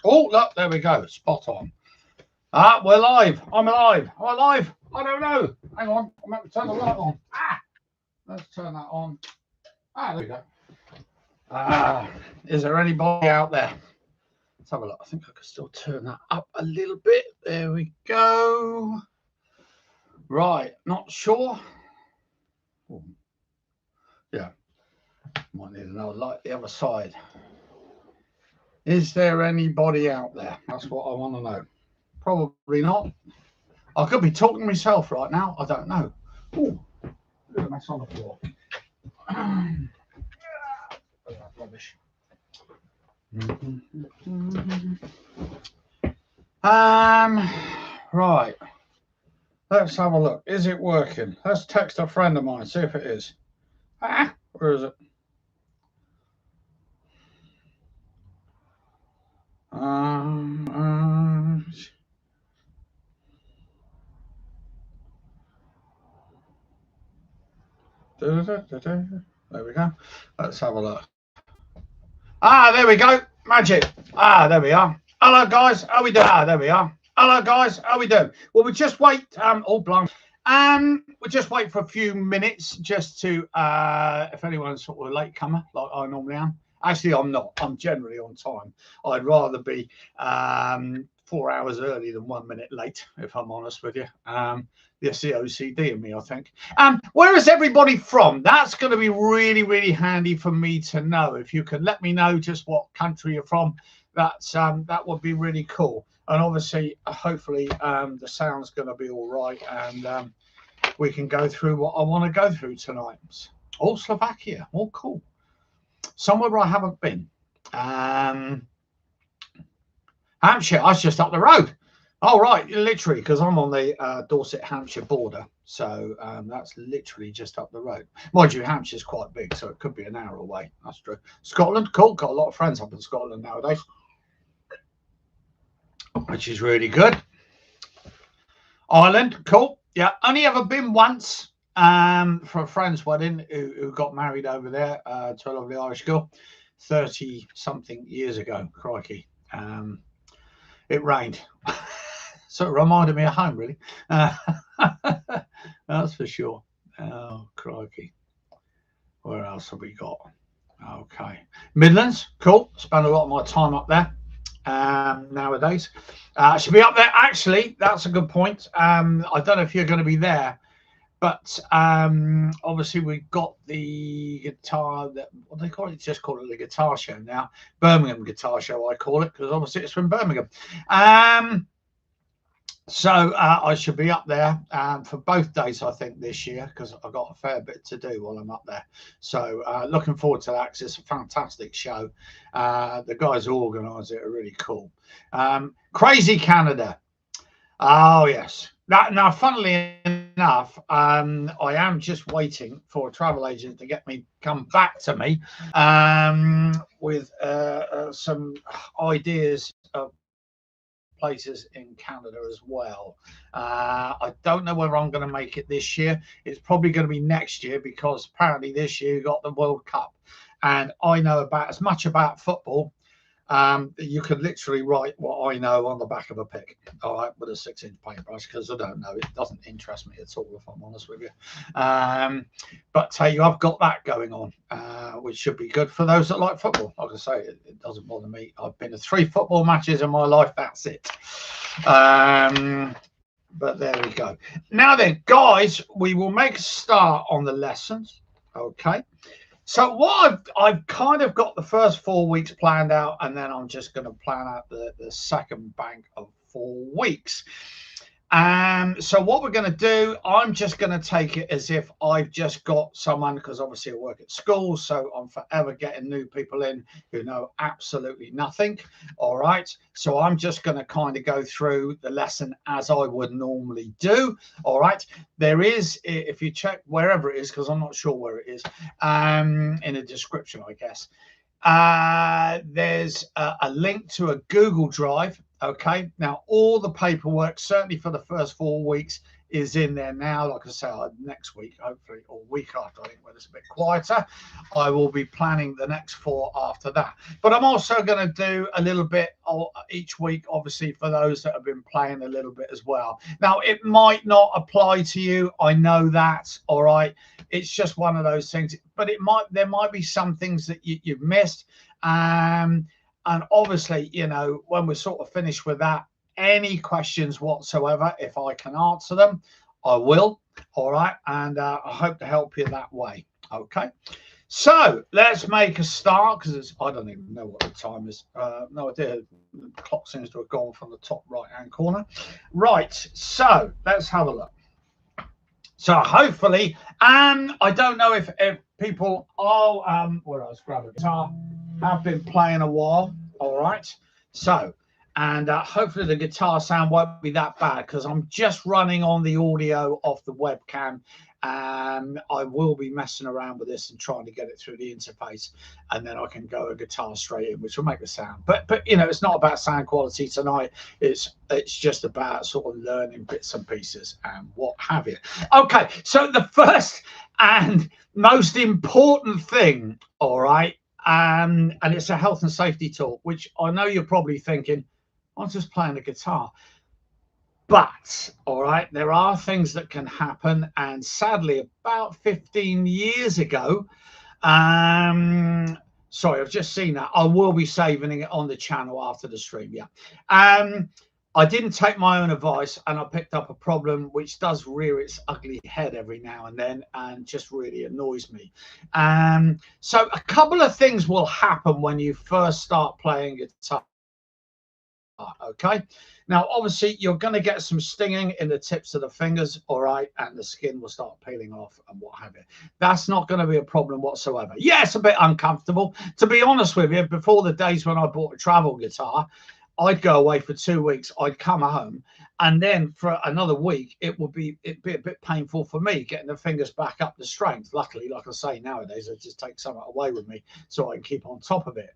Oh, look, there we go. Spot on. We're live. I'm alive. Am I live? I don't know. Hang on. I'm going to turn the light on. Let's turn that on. There we go. Is there anybody out there? Let's have a look. I think I can still turn that up a little bit. There we go. Right. Not sure. Ooh. Yeah. Might need another light the other side. Is there anybody out there? That's what I want to know. Probably not. I could be talking to myself right now. I don't know. Oh, look at a mess on the floor. Rubbish. Right. Let's have a look. Is it working? Let's text a friend of mine, see if it is. Where is it? There we go. Let's have a look. There we go. Magic. There we are. Hello, guys. How we doing? There we are. Hello, guys. How we doing? Well, we just wait. We'll just wait for a few minutes just to, if anyone's sort of a latecomer, like I normally am. Actually, I'm not. I'm generally on time. I'd rather be 4 hours early than 1 minute late, if I'm honest with you. That's the OCD of me, I think. Where is everybody from? That's going to be really, really handy for me to know. If you can let me know just what country you're from, that would be really cool. And obviously, hopefully, the sound's going to be all right, and we can go through what I want to go through tonight. Oh, Slovakia. Oh, cool. Somewhere where I haven't been. Hampshire. That's just up the road. Oh, right, literally, because I'm on the Dorset-Hampshire border. So that's literally just up the road. Mind you, Hampshire's quite big, so it could be an hour away. That's true. Scotland, cool. Got a lot of friends up in Scotland nowadays, which is really good. Ireland, cool. Yeah, only ever been once for a friend's wedding who got married over there to a lovely Irish girl 30-something years ago. Crikey. It rained. So it reminded me of home, really. That's for sure. Oh, crikey. Where else have we got? Okay. Midlands, cool. Spend a lot of my time up there nowadays. Should be up there. Actually, that's a good point. I don't know if you're going to be there, but obviously we've got the guitar, what they call it, just call it the guitar show now. Birmingham Guitar Show, I call it, because obviously it's from Birmingham. So I should be up there for both days, I think, this year, because I've got a fair bit to do while I'm up there. So looking forward to that, because it's a fantastic show. The guys who organise it are really cool. Crazy Canada. Oh, yes. Now, funnily enough, I am just waiting for a travel agent to come back to me with some ideas of places in Canada as well. I don't know whether I'm going to make it this year. It's probably going to be next year, because apparently this year you got the World Cup, and I know about as much about football. You could literally write what I know on the back of a pick, all right, with a 6-inch paintbrush, because I don't know. It doesn't interest me at all, if I'm honest with you. But you have got that going on, which should be good for those that like football. Like I say, it doesn't bother me. I've been to 3 football matches in my life. That's it. But there we go. Now then, guys, we will make a start on the lessons. Okay. So what I've kind of got the first 4 weeks planned out, and then I'm just going to plan out the second bank of 4 weeks. So what we're going to do, I'm just going to take it as if I've just got someone, because obviously I work at school, so I'm forever getting new people in who know absolutely nothing. All right. So I'm just going to kind of go through the lesson as I would normally do. All right. There is, if you check wherever it is, because I'm not sure where it is, in the description, I guess, there's a link to a Google Drive. Okay, now all the paperwork, certainly for the first 4 weeks, is in there now. Like I say, next week, hopefully, or week after, I think, when it's a bit quieter, I will be planning the next 4 after that. But I'm also going to do a little bit each week, obviously, for those that have been playing a little bit as well. Now, it might not apply to you. I know that. All right. It's just one of those things. But there might be some things that you've missed. And obviously, you know, when we're sort of finished with that, any questions whatsoever, if I can answer them, I will. All right. And I hope to help you that way. Okay. So let's make a start, because I don't even know what the time is. No idea. The clock seems to have gone from the top right-hand corner. Right. So let's have a look. So hopefully, I don't know if people are, where I was grabbing a guitar, have been playing a while. All right. So, and hopefully the guitar sound won't be that bad, because I'm just running on the audio off the webcam. I will be messing around with this and trying to get it through the interface, and then I can go a guitar straight in, which will make the sound. But you know, it's not about sound quality tonight. It's just about sort of learning bits and pieces and what have you. Okay, so the first and most important thing, all right, and it's a health and safety talk, which I know you're probably thinking, I'm just playing the guitar. But, all right, there are things that can happen. And sadly, about 15 years ago, sorry, I've just seen that. I will be saving it on the channel after the stream, yeah. I didn't take my own advice, and I picked up a problem which does rear its ugly head every now and then and just really annoys me. So a couple of things will happen when you first start playing guitar. Okay, now obviously you're going to get some stinging in the tips of the fingers, all right, and the skin will start peeling off and what have you. That's not going to be a problem whatsoever. Yeah, it's a bit uncomfortable, to be honest with you. Before the days when I bought a travel guitar, I'd go away for 2 weeks, I'd come home, and then for another week it'd be a bit painful for me getting the fingers back up to strength. Luckily, like I say, nowadays I just take something away with me so I can keep on top of it.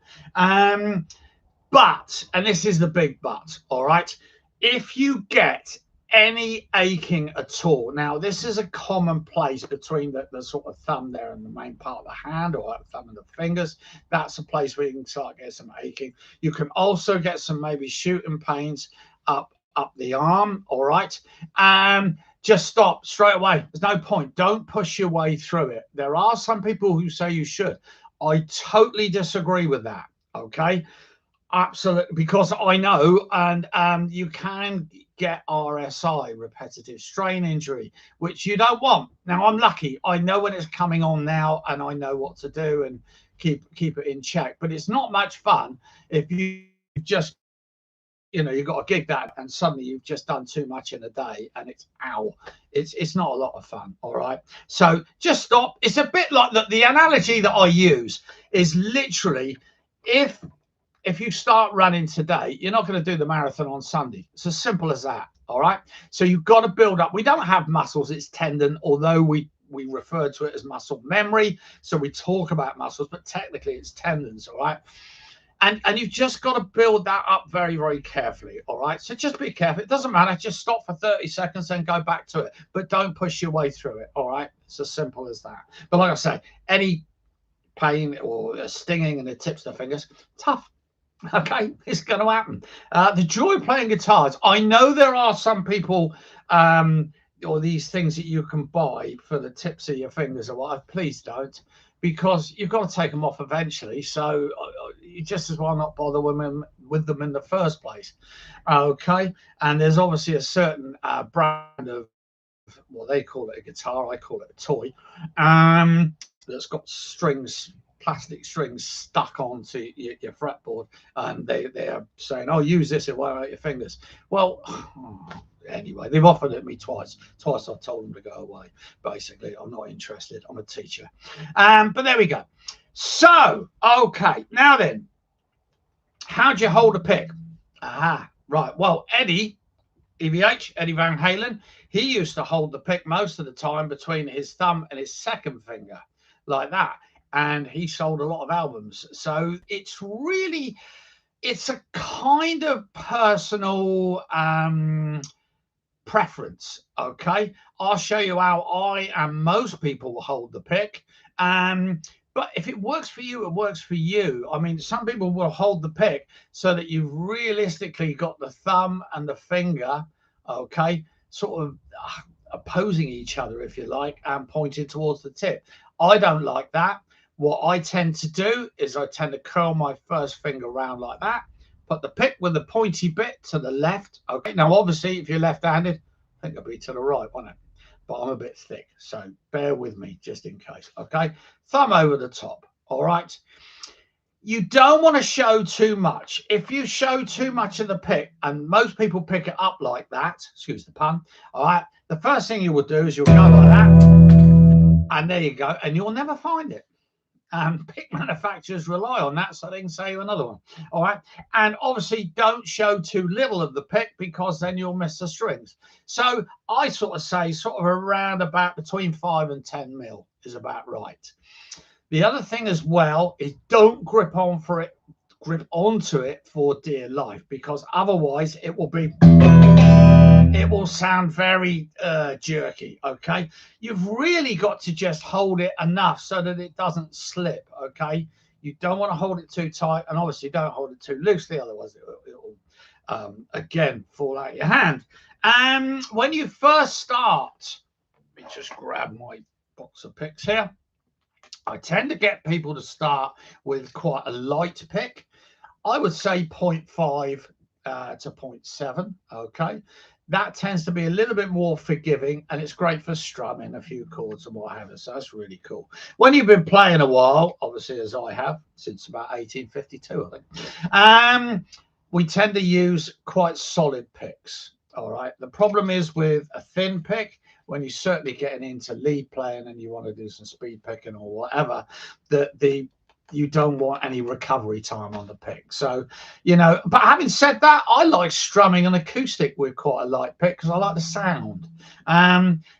But, and this is the big but, all right, if you get any aching at all, now this is a common place between the sort of thumb there and the main part of the hand, or thumb and the fingers, that's a place where you can start getting some aching. You can also get some maybe shooting pains up the arm, all right, just stop straight away. There's no point. Don't push your way through it. There are some people who say you should. I totally disagree with that, okay? Absolutely, because I know, and you can get RSI, repetitive strain injury, which you don't want. Now, I'm lucky. I know when it's coming on now, and I know what to do and keep it in check. But it's not much fun if you just, you know, you've got a gig that, and suddenly you've just done too much in a day, and it's ow. It's not a lot of fun. All right. So just stop. It's a bit like the analogy that I use is literally if you start running today, you're not going to do the marathon on Sunday. It's as simple as that. All right. So you've got to build up. We don't have muscles. It's tendon, although we refer to it as muscle memory. So we talk about muscles, but technically it's tendons. All right. And you've just got to build that up very, very carefully. All right. So just be careful. It doesn't matter. Just stop for 30 seconds and go back to it. But don't push your way through it. All right. It's as simple as that. But like I say, any pain or stinging in the tips of the fingers, tough. Okay, it's going to happen. The joy of playing guitars. I know there are some people, or these things that you can buy for the tips of your fingers or whatever. Please don't, because you've got to take them off eventually. So you just as well not bother with them in the first place. Okay, and there's obviously a certain brand of, well, they call it a guitar, I call it a toy, that's got strings, plastic strings stuck onto your fretboard, and they're saying, oh, use this, it won't hurt your fingers. Well, anyway, they've offered it me twice I've told them to go away. Basically, I'm not interested. I'm a teacher. But there we go. So okay, now then, how do you hold a pick? Right, well, Eddie Van Halen, he used to hold the pick most of the time between his thumb and his second finger, like that. And he sold a lot of albums. So it's a kind of personal preference. Okay, I'll show you how I and most people will hold the pick. But if it works for you, it works for you. I mean, some people will hold the pick so that you've realistically got the thumb and the finger, okay, sort of opposing each other, if you like, and pointing towards the tip. I don't like that. What I tend to do is I tend to curl my first finger around like that, put the pick with the pointy bit to the left. Okay, now obviously if you're left-handed, I think it'll be to the right, won't it? But I'm a bit thick, so bear with me just in case. Okay, thumb over the top. All right, you don't want to show too much. If you show too much of the pick, and most people pick it up like that, excuse the pun, all right, the first thing you will do is you'll go like that, and there you go, and you'll never find it. Pick manufacturers rely on that so they can sell you another one. All right, and obviously don't show too little of the pick because then you'll miss the strings. So I sort of say sort of around about between 5 and 10 mil is about right. The other thing as well is don't grip onto it for dear life, because otherwise it will sound very jerky. Okay, you've really got to just hold it enough so that it doesn't slip. Okay, you don't want to hold it too tight, and obviously don't hold it too loosely, otherwise it will again fall out of your hand. And when you first start, let me just grab my box of picks here. I tend to get people to start with quite a light pick. I would say 0.5 to 0.7. Okay, that tends to be a little bit more forgiving, and it's great for strumming a few chords and what have you. So that's really cool. When you've been playing a while, obviously as I have since about 1852, I think, we tend to use quite solid picks. All right. The problem is with a thin pick, when you're certainly getting into lead playing and you want to do some speed picking or whatever, you don't want any recovery time on the pick. So, you know, but having said that, I like strumming an acoustic with quite a light pick because I like the sound.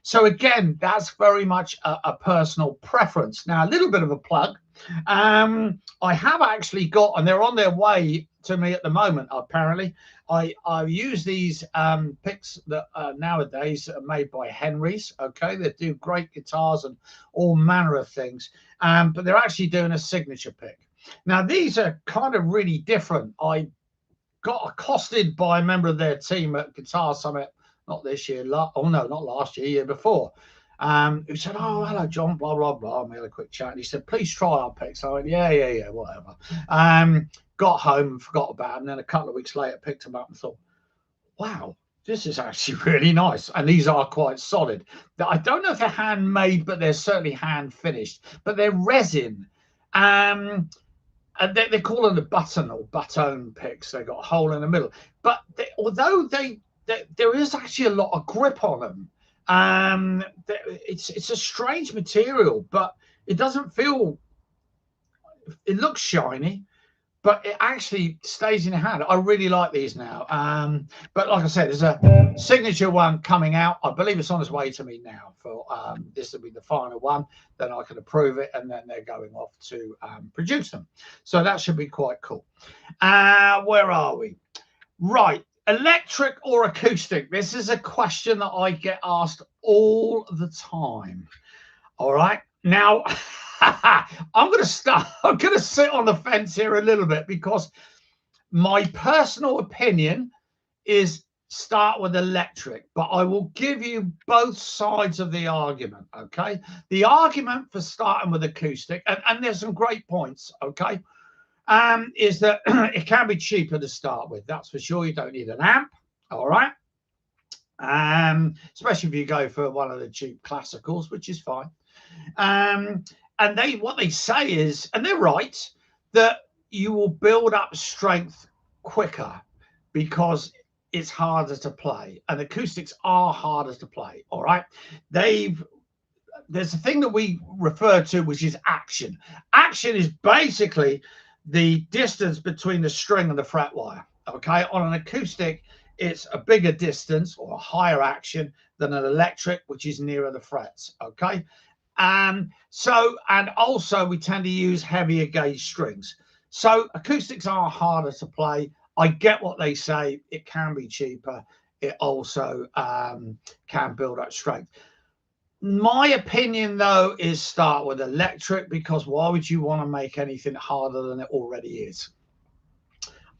So again, that's very much a personal preference. Now, a little bit of a plug. I have actually got, and they're on their way to me at the moment, apparently. I use these picks that nowadays are made by Henry's. Okay, they do great guitars and all manner of things, but they're actually doing a signature pick. Now these are kind of really different. I got accosted by a member of their team at Guitar Summit, not this year, oh no, not last year, year before, who said, "Oh, hello, John, blah, blah, blah." We had a quick chat, and he said, "Please try our picks." I went, yeah, whatever. Got home and forgot about them. And then a couple of weeks later, picked them up and thought, wow, this is actually really nice. And these are quite solid. I don't know if they're handmade, but they're certainly hand finished. But they're resin. And they call them the button or baton picks. They got a hole in the middle. But although there is actually a lot of grip on them. It's a strange material, but it doesn't feel. It looks shiny, but it actually stays in your hand. I really like these now. But like I said, there's a signature one coming out. I believe it's on its way to me now. For this will be the final one. Then I can approve it, and then they're going off to produce them. So that should be quite cool. Where are we? Right. Electric or acoustic? This is a question that I get asked all the time. All right. Now, I'm going to sit on the fence here a little bit, because my personal opinion is start with electric, but I will give you both sides of the argument. Okay. The argument for starting with acoustic, and there's some great points. Okay. Is that it can be cheaper to start with. That's for sure. You don't need an amp. All right. Especially if you go for one of the cheap classicals, which is fine. And what they say is, and they're right, that you will build up strength quicker because it's harder to play, and acoustics are harder to play. All right. There's a thing that we refer to, which is action. Action is basically the distance between the string and the fret wire. Okay. On an acoustic, it's a bigger distance or a higher action than an electric, which is nearer the frets. Okay. And also we tend to use heavier gauge strings. So acoustics are harder to play. I get what they say. It can be cheaper. it also can build up strength. My opinion, though, is start with electric, because why would you want to make anything harder than it already is?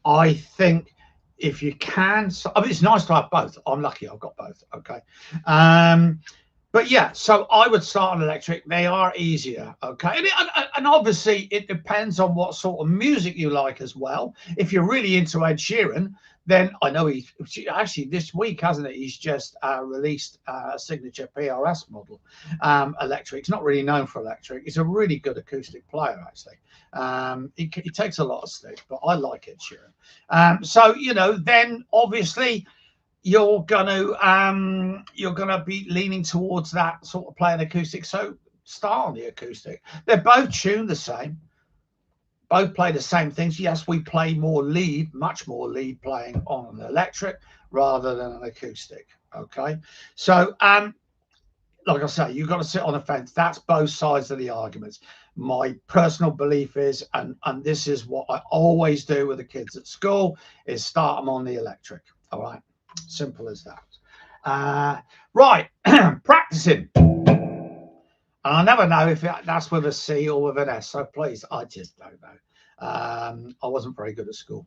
I think if you can, I mean, it's nice to have both. I'm lucky I've got both. Okay. But yeah, so I would start on electric. They are easier, okay? And obviously, it depends on what sort of music you like as well. If you're really into Ed Sheeran, then I know he actually this week, hasn't it? He's just released a signature PRS model, electric. He's not really known for electric. He's a really good acoustic player, actually. He takes a lot of stick, but I like Ed Sheeran. So, you know, then obviously you're gonna be leaning towards that sort of playing acoustic. So start on the acoustic. They're both tuned the same, both play the same things. Yes, we play more lead, much more lead playing on an electric rather than an acoustic. Okay, so like I say, you've got to sit on the fence. That's both sides of the arguments. My personal belief is, and this is what I always do with the kids at school, is start them on the electric. All right. Simple as that. Right, practicing. And I never know if that's with a C or with an S. So please, I just don't know. I wasn't very good at school.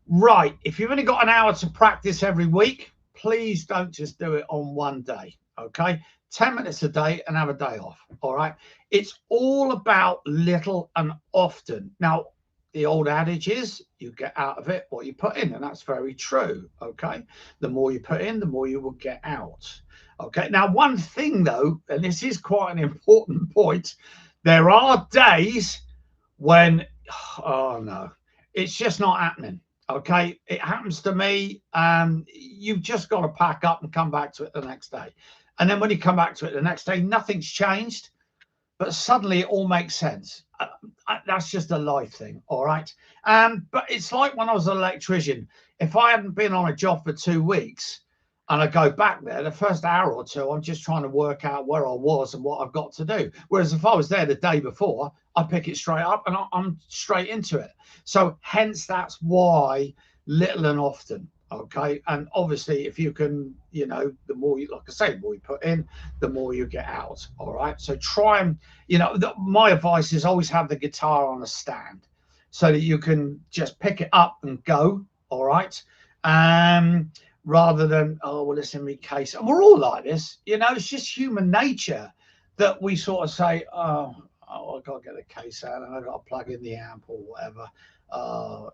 Right, if you've only got an hour to practice every week, please don't just do it on one day. Okay, 10 minutes a day and have a day off. All right, it's all about little and often. Now, the old adage is you get out of it what you put in, and that's very true. Okay, the more you put in, the more you will get out. Okay, now one thing though, and this is quite an important point, there are days when, oh no, it's just not happening. Okay, it happens to me. You've just got to pack up and come back to it the next day, and then when you come back to it the next day, nothing's changed, but suddenly it all makes sense. That's just a life thing, all right? But it's like when I was an electrician. If I hadn't been on a job for 2 weeks and I go back there, the first hour or two, I'm just trying to work out where I was and what I've got to do. Whereas if I was there the day before, I pick it straight up and I'm straight into it. So hence, that's why little and often. Okay, and obviously if you can, you know, the more you, like I say, the more you put in, the more you get out. All right, so try and, you know, my advice is always have the guitar on a stand so that you can just pick it up and go. All right, rather than, oh well, it's in my case. And we're all like this, you know, it's just human nature that we sort of say, oh I gotta get the case out and I gotta plug in the amp or whatever.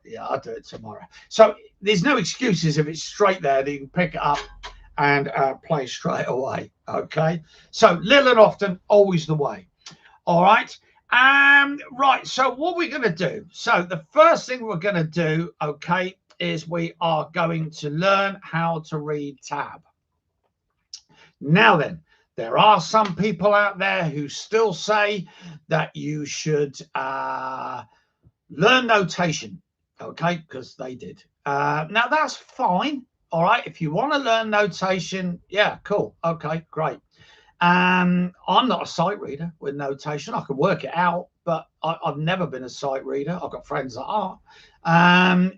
Yeah, I'll do it tomorrow. So there's no excuses if it's straight there that you can pick it up and play straight away. Okay, so little and often, always the way. All right. Right, so what we're going to do, so the first thing we're going to do, okay, is we are going to learn how to read tab. Now then, there are some people out there who still say that you should learn notation, okay, because they did. Now that's fine. All right, if you want to learn notation, yeah, cool. Okay, great. I'm not a sight reader with notation. I can work it out, but I've never been a sight reader. I've got friends that are.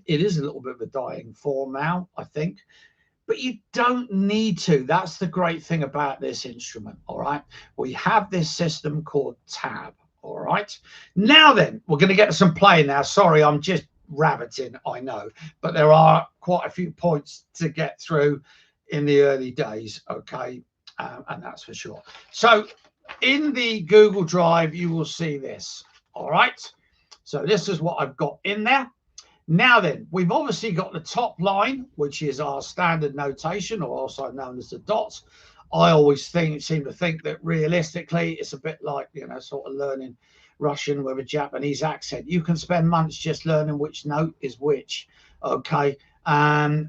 It is a little bit of a dying form now, I think, but you don't need to. That's the great thing about this instrument. All right, we have this system called tab. All right, now then, we're going to get to some playing now. Sorry, I'm just rabbiting, I know, but there are quite a few points to get through in the early days, okay, and that's for sure. So in the Google Drive, you will see this. All right, so this is what I've got in there. Now then, we've obviously got the top line, which is our standard notation, or also known as the dots. I always seem to think that realistically, it's a bit like, you know, sort of learning Russian with a Japanese accent. You can spend months just learning which note is which, okay?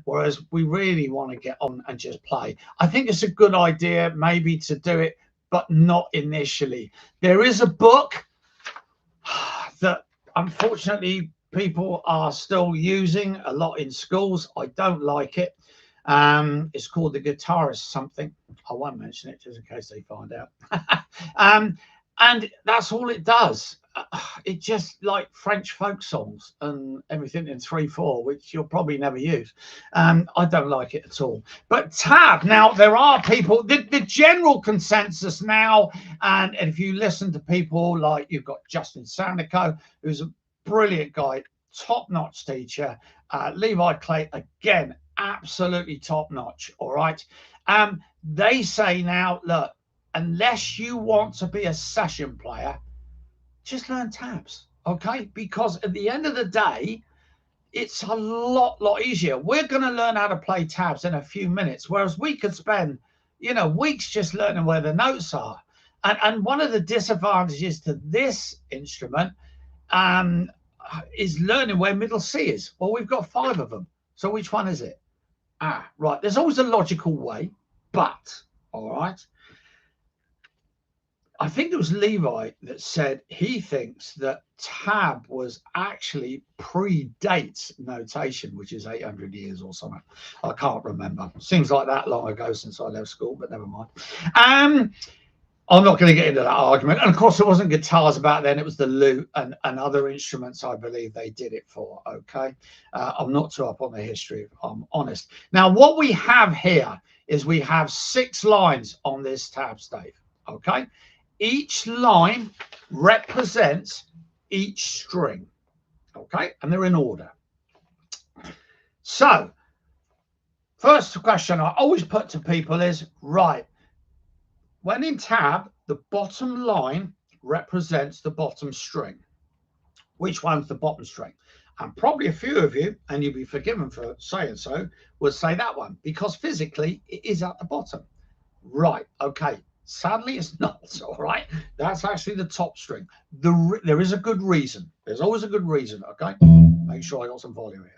Whereas we really want to get on and just play. I think it's a good idea maybe to do it, but not initially. There is a book that unfortunately people are still using a lot in schools. I don't like it. It's called the Guitarist something. I won't mention it just in case they find out. And that's all it does. it just like French folk songs and everything in 3/4, which you'll probably never use. I don't like it at all. But tab, now there are people, the general consensus now, and if you listen to people like you've got Justin Sanico, who's a brilliant guy, top-notch teacher, Levi Clay, again, absolutely top-notch, all right? They say now, look, unless you want to be a session player, just learn tabs, okay? Because at the end of the day, it's a lot easier. We're going to learn how to play tabs in a few minutes, whereas we could spend, weeks just learning where the notes are. And one of the disadvantages to this instrument is learning where middle C is. Well, we've got 5 of them. So which one is it? Right. There's always a logical way, but, all right. I think it was Levi that said he thinks that tab was actually predates notation, which is 800 years or something. I can't remember. Seems like that long ago since I left school, but never mind. I'm not going to get into that argument. And of course, it wasn't guitars back then. It was the lute and other instruments, I believe they did it for. Okay. I'm not too up on the history, if I'm honest. Now, what we have here is we have 6 lines on this tab stave. Okay. Each line represents each string. Okay. And they're in order. So, first question I always put to people is, right, when in tab, the bottom line represents the bottom string. Which one's the bottom string? And probably a few of you, and you'll be forgiven for saying so, would say that one, because physically it is at the bottom. Right, okay. Sadly, it's not, all right? That's actually the top string. There is a good reason. There's always a good reason, okay? Make sure I got some volume here.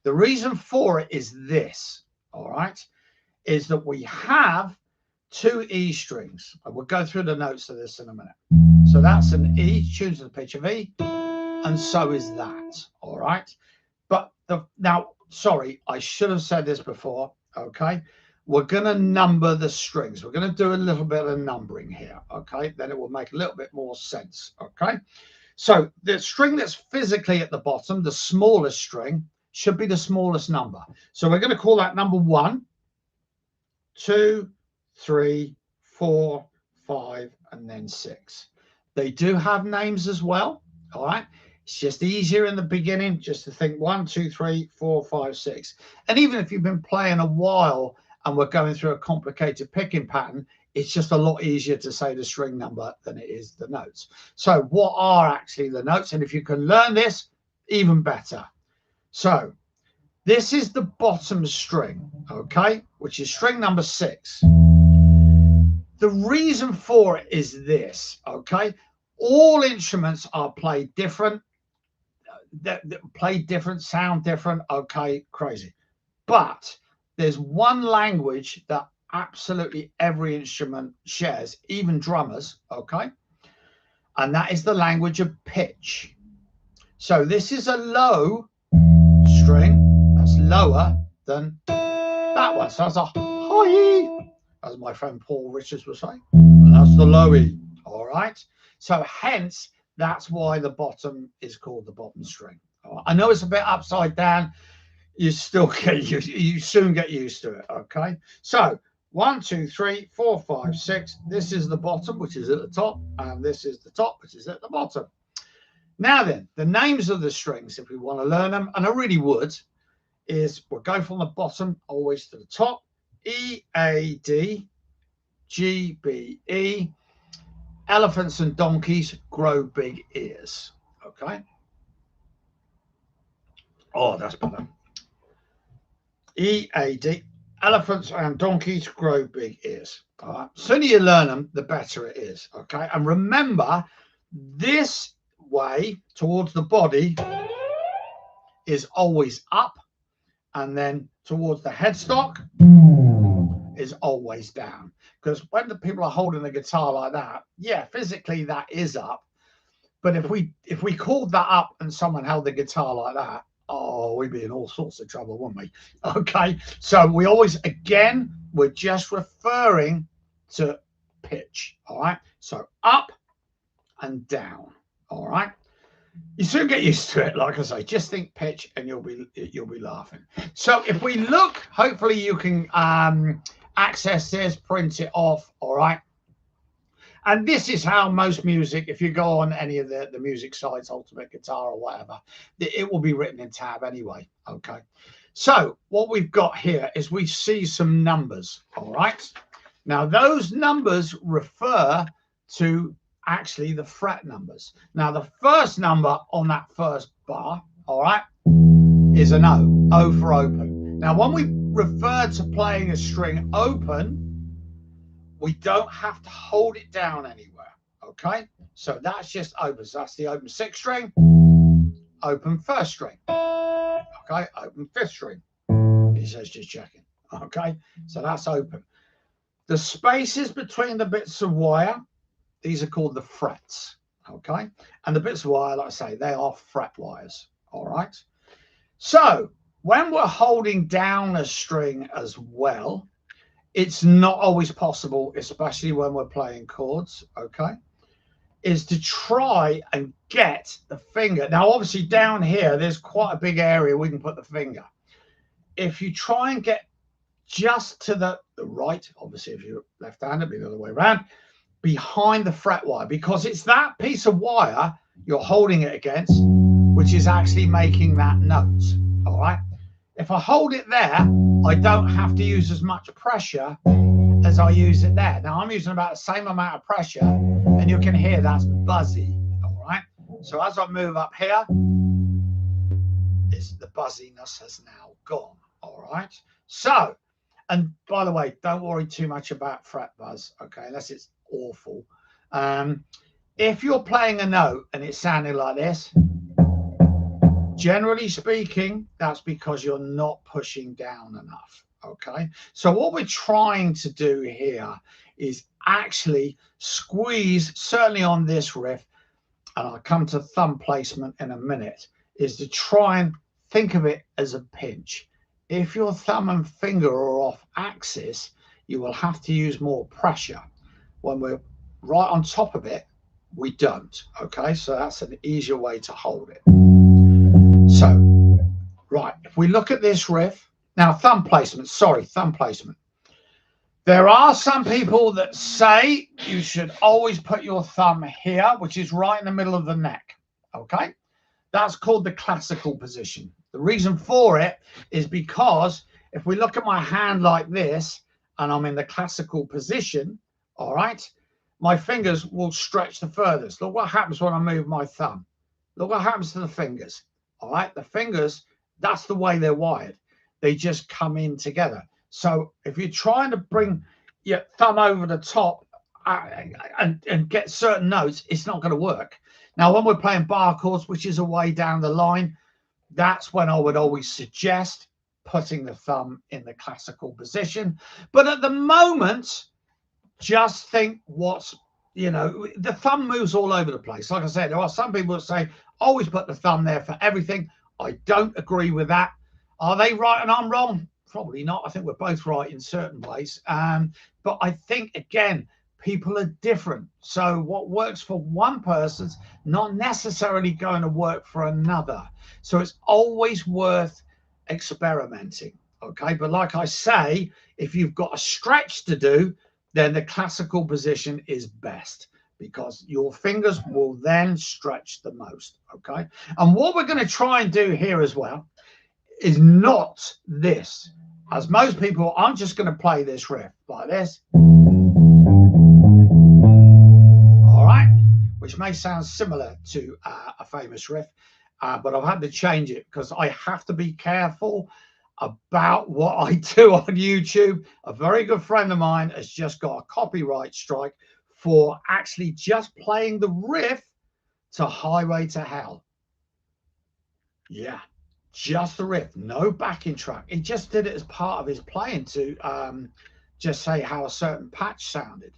The reason for it is this, all right, is that we have 2 E strings. And we'll go through the notes of this in a minute. So that's an E, tunes to the pitch of E, and so is that, all right? But now, sorry, I should have said this before, okay? We're going to number the strings. We're going to do a little bit of numbering here, okay? Then it will make a little bit more sense, okay? So the string that's physically at the bottom, the smallest string, should be the smallest number. So we're going to call that number 1, 2, 3, 4, 5, and then 6. They do have names as well, all right? It's just easier in the beginning just to think 1, 2, 3, 4, 5, 6. And even if you've been playing a while and we're going through a complicated picking pattern, it's just a lot easier to say the string number than it is the notes. So what are actually the notes? And if you can learn this, even better. So this is the bottom string, okay, which is string number 6. The reason for it is this, okay? All instruments are played different, that play different, sound different, okay, crazy. But there's one language that absolutely every instrument shares, even drummers, okay? And that is the language of pitch. So this is a low string that's lower than that one. So that's a high, as my friend Paul Richards would say, and that's the low E, all right? So hence, that's why the bottom is called the bottom string. I know it's a bit upside down. You still get you soon get used to it, okay? So 1, 2, 3, 4, 5, 6. This is the bottom, which is at the top, and this is the top, which is at the bottom. Now then, the names of the strings, if we want to learn them, and I really would, is we'll go from the bottom always to the top. E, A, D, G, B, E. Elephants and donkeys grow big ears. Okay. Oh, that's better. E, A, D. Elephants and donkeys grow big ears. All right. The sooner you learn them, the better it is. Okay. And remember, this way towards the body is always up, and then towards the headstock is always down. Because when the people are holding the guitar like that, yeah, physically that is up. But if we called that up and someone held the guitar like that, oh, we'd be in all sorts of trouble, wouldn't we? Okay, so we always, again, we're just referring to pitch. All right, so up and down. All right. You soon get used to it. Like I say, just think pitch and you'll be laughing. So if we look, hopefully you can access this, print it off. All right. And this is how most music, if you go on any of the music sites, Ultimate Guitar or whatever, it will be written in tab anyway. Okay. So what we've got here is we see some numbers. All right. Now those numbers refer to actually the fret numbers. Now the first number on that first bar, all right, is an O, O for open. Now when we refer to playing a string open, we don't have to hold it down anywhere, okay? So that's just open. So that's the open sixth string, open first string, okay? Open fifth string. He says just checking, okay? So that's open. The spaces between the bits of wire, these are called the frets, okay? And the bits of wire, like I say, they are fret wires, all right? So when we're holding down a string as well, it's not always possible, especially when we're playing chords, okay, is to try and get the finger. Now, obviously down here, there's quite a big area we can put the finger. If you try and get just to the right, obviously if you're left-handed, be the other way around, behind the fret wire, because it's that piece of wire you're holding it against, which is actually making that note, all right? If I hold it there, I don't have to use as much pressure as I use it there. Now I'm using about the same amount of pressure, and you can hear that's buzzy, all right? So as I move up here, the buzziness has now gone, all right? So, and by the way, don't worry too much about fret buzz, okay, unless it's awful. If you're playing a note and it's sounding like this, generally speaking, that's because you're not pushing down enough, okay? So what we're trying to do here is actually squeeze, certainly on this riff, and I'll come to thumb placement in a minute, is to try and think of it as a pinch. If your thumb and finger are off axis, you will have to use more pressure. When we're right on top of it, we don't, okay? So that's an easier way to hold it. So, right, if we look at this riff, now thumb placement, thumb placement. There are some people that say you should always put your thumb here, which is right in the middle of the neck, okay? That's called the classical position. The reason for it is because if we look at my hand like this, and I'm in the classical position, all right, my fingers will stretch the furthest. Look what happens when I move my thumb. Look what happens to the fingers. All right, the fingers, that's the way they're wired. They just come in together. So if you're trying to bring your thumb over the top and get certain notes, it's not going to work. Now, when we're playing bar chords, which is a way down the line, that's when I would always suggest putting the thumb in the classical position. But at the moment, just think what's, you know, the thumb moves all over the place. Like I said, there are some people that say, always put the thumb there for everything. I don't agree with that. Are they right and I'm wrong? Probably not. I think we're both right in certain ways. But I think, again, people are different. So what works for one person's not necessarily going to work for another. So it's always worth experimenting. Okay. But like I say, if you've got a stretch to do, then the classical position is best, because your fingers will then stretch the most, okay? And what we're going to try and do here as well is not this. As most people, I'm just going to play this riff like this. All right, which may sound similar to a famous riff, but I've had to change it because I have to be careful about what I do on YouTube. A very good friend of mine has just got a copyright strike for actually just playing the riff to Highway to Hell. Yeah, just the riff, no backing track. He just did it as part of his playing to just say how a certain patch sounded.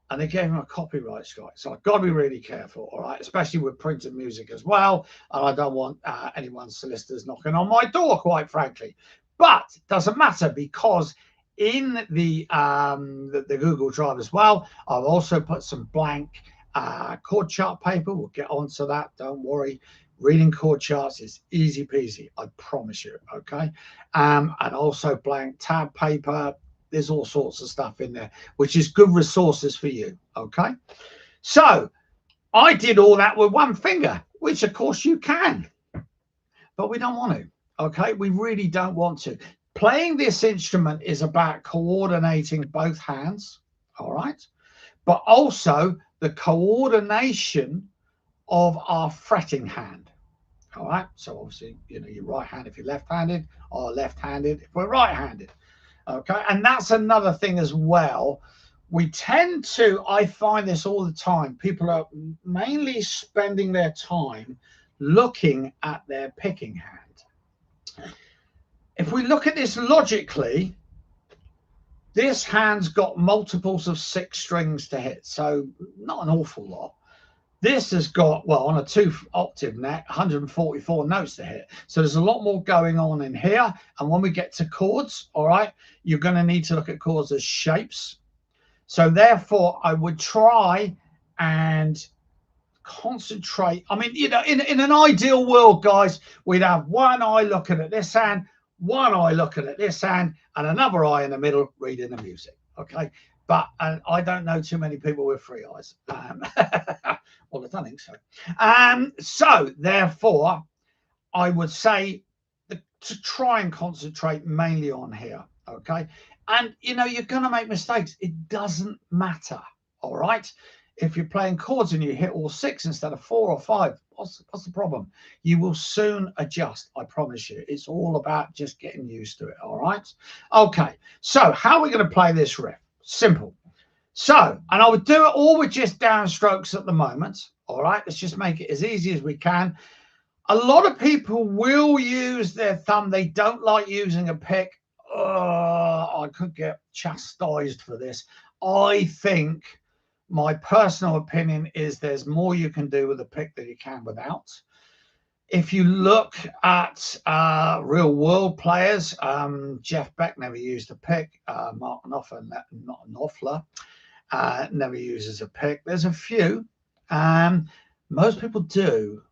And they gave him a copyright strike. So I've got to be really careful, all right, especially with printed music as well. And I don't want anyone's solicitors knocking on my door, quite frankly. But it doesn't matter, because in the Google Drive as well, I've also put some blank chord chart paper. We'll get onto that. Don't worry. Reading chord charts is easy peasy. I promise you. Okay. And also blank tab paper. There's all sorts of stuff in there, which is good resources for you. Okay. So I did all that with one finger, which of course you can, but we don't want to. Okay. We really don't want to. Playing this instrument is about coordinating both hands. All right. But also the coordination of our fretting hand. All right. So obviously, you're right hand if you're left-handed, or left-handed if we're right-handed. Okay. And that's another thing as well. We tend to, I find this all the time, people are mainly spending their time looking at their picking hand. If we look at this logically, this hand's got multiples of 6 strings to hit, so not an awful lot. This has got, well, on a 2-octave neck, 144 notes to hit. So there's a lot more going on in here. And when we get to chords, all right, you're going to need to look at chords as shapes. So therefore, I would try and concentrate. I mean, in an ideal world, guys, we'd have one eye looking at this hand, one eye looking at this hand, and another eye in the middle reading the music. Okay. But I don't know too many people with 3 eyes. Well, I don't think so. So therefore, I would say to try and concentrate mainly on here. Okay. And, you're going to make mistakes. It doesn't matter. All right. If you're playing chords and you hit all 6 instead of 4 or 5, what's the problem? You will soon adjust. I promise you. It's all about just getting used to it. All right. Okay. So how are we going to play this riff? Simple. So, and I would do it all with just downstrokes at the moment. All right. Let's just make it as easy as we can. A lot of people will use their thumb. They don't like using a pick. I could get chastised for this. I think my personal opinion is there's more you can do with a pick than you can without. If you look at real world players, Jeff Beck never used a pick. Mark Knopfler never uses a pick. There's a few. Most people do.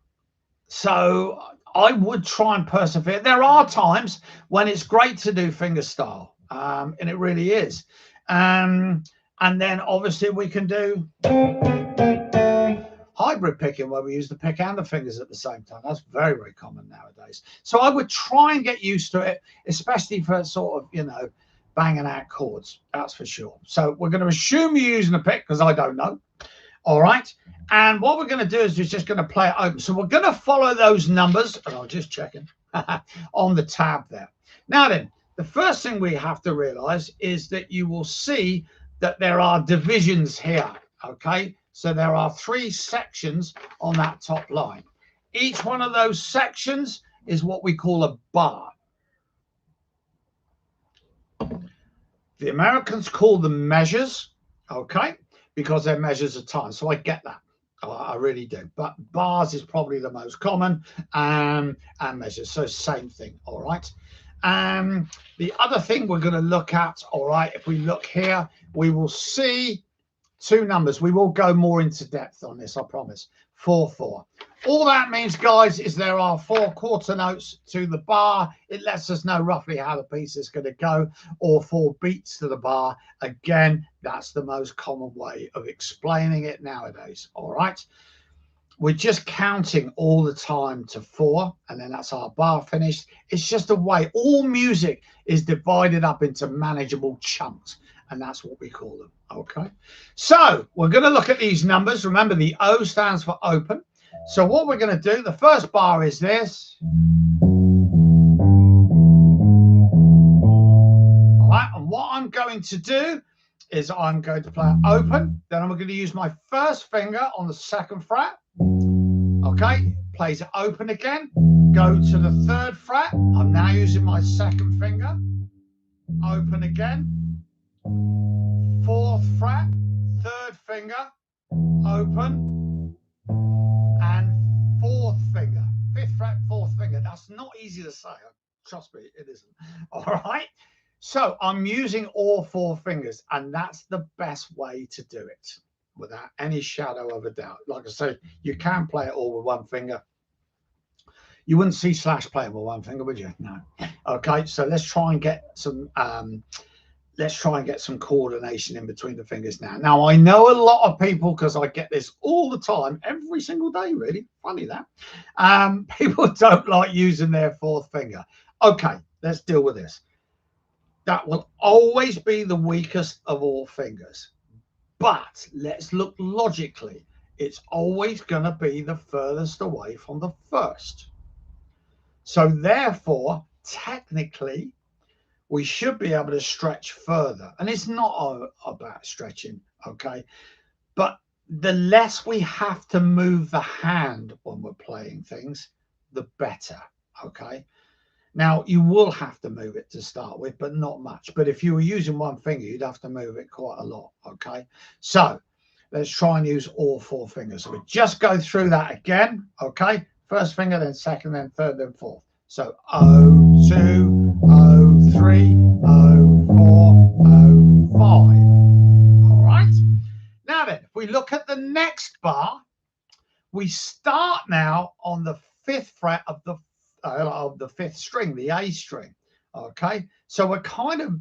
So I would try and persevere. There are times when it's great to do fingerstyle, and it really is. And then obviously we can do hybrid picking where we use the pick and the fingers at the same time. That's very, very common nowadays. So I would try and get used to it, especially for sort of, banging out chords. That's for sure. So we're going to assume you're using a pick because I don't know. All right. And what we're going to do is we're just going to play it open. So we're going to follow those numbers, and I'll just check it on the tab there. Now then, the first thing we have to realize is that you will see that there are divisions here. Okay. So there are 3 sections on that top line. Each one of those sections is what we call a bar. The Americans call them measures, okay, because they're measures of time. So I get that. I really do. But bars is probably the most common, and measures. So same thing, all right. The other thing we're going to look at, all right, if we look here, we will see 2 numbers. We will go more into depth on this, I promise. 4, 4. All that means, guys, is there are 4 quarter notes to the bar. It lets us know roughly how the piece is going to go, or 4 beats to the bar. Again, that's the most common way of explaining it nowadays. All right. We're just counting all the time to 4, and then that's our bar finished. It's just a way. All music is divided up into manageable chunks, and that's what we call them. Okay. So we're going to look at these numbers. Remember, the O stands for open. So what we're going to do, the first bar is this. All right. And what I'm going to do is I'm going to play open. Then I'm going to use my first finger on the 2nd fret. Okay. Plays it open again. Go to the 3rd fret. I'm now using my 2nd finger. Open again. 4th fret. 3rd finger. Open. And 4th finger, 5th fret, 4th finger. That's not easy to say. Trust me, it isn't. All right. So I'm using all 4 fingers, and that's the best way to do it. without any shadow of a doubt. Like I say, you can play it all with one finger. You wouldn't see Slash playing with one finger, would you? No. Okay, so let's try and get some coordination in between the fingers now. Now, I know a lot of people, because I get this all the time, every single day, really. Funny that. People don't like using their fourth finger. Okay, let's deal with this. That will always be the weakest of all fingers. But let's look logically. It's always going to be the furthest away from the first. So therefore, technically, we should be able to stretch further. And it's not about stretching, okay? But the less we have to move the hand when we're playing things, the better, okay? Now, you will have to move it to start with, but not much. But if you were using one finger, you'd have to move it quite a lot, okay? So let's try and use all four fingers. So we just go through that again, okay? First finger, then second, then third, then fourth. So 0, 2, 0, 3, 0, 4, 0, 5. All right. Now then, if we look at the next bar, we start now on the 5th fret of the 5th string, the A string. Okay. So we're kind of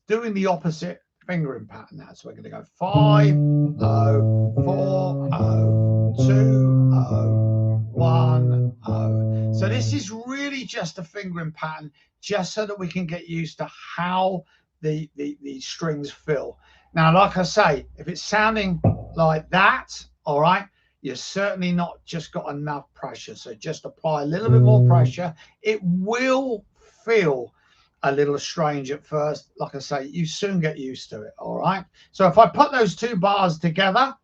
doing the opposite fingering pattern now. So we're going to go 5, 0, 4, 0, 2, 0, 1, 0. So this is really just a fingering pattern, just so that we can get used to how the strings fill. Now, like I say, if it's sounding like that, all right, you're certainly not just got enough pressure. So just apply a little bit more pressure. It will feel a little strange at first. Like I say, you soon get used to it, all right? So if I put those two bars together,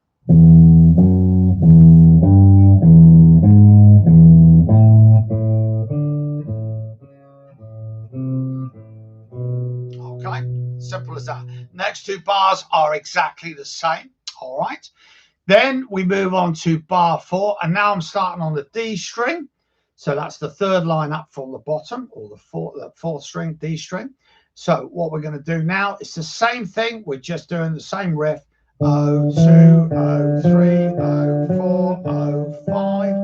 okay, simple as that. Next two bars are exactly the same, all right? Then we move on to bar 4, and now I'm starting on the D string. So that's the third line up from the bottom, or the fourth string, D string. So what we're going to do now is the same thing. We're just doing the same riff. 0, 2, 0, 3, 0, 4, 0, 5.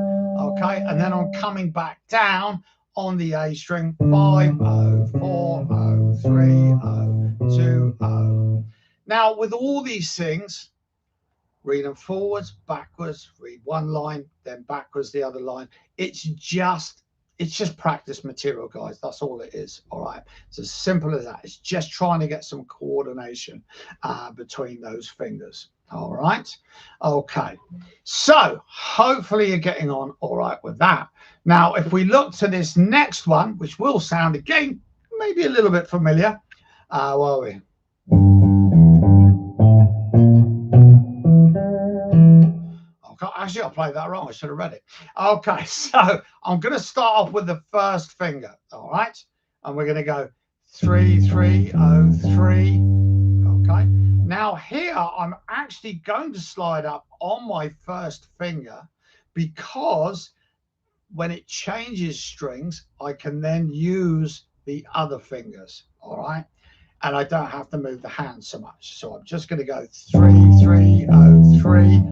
Okay, and then I'm coming back down on the A string. 5, 0, 4, 0, 3, 0, 2, 0. Now, with all these things, read them forwards, backwards, read one line, then backwards the other line. It's just practice material, guys. That's all it is. All right. It's as simple as that. It's just trying to get some coordination between those fingers. All right. Okay. So hopefully you're getting on all right with that. Now, if we look to this next one, which will sound again maybe a little bit familiar, where are we? Actually, I played that wrong. I should have read it. Okay, so I'm going to start off with the first finger. All right, and we're going to go 3, 3, 0, 3. Okay. Now here I'm actually going to slide up on my first finger, because when it changes strings, I can then use the other fingers. All right. And I don't have to move the hand so much. So I'm just going to go 3, 3, 0, 3.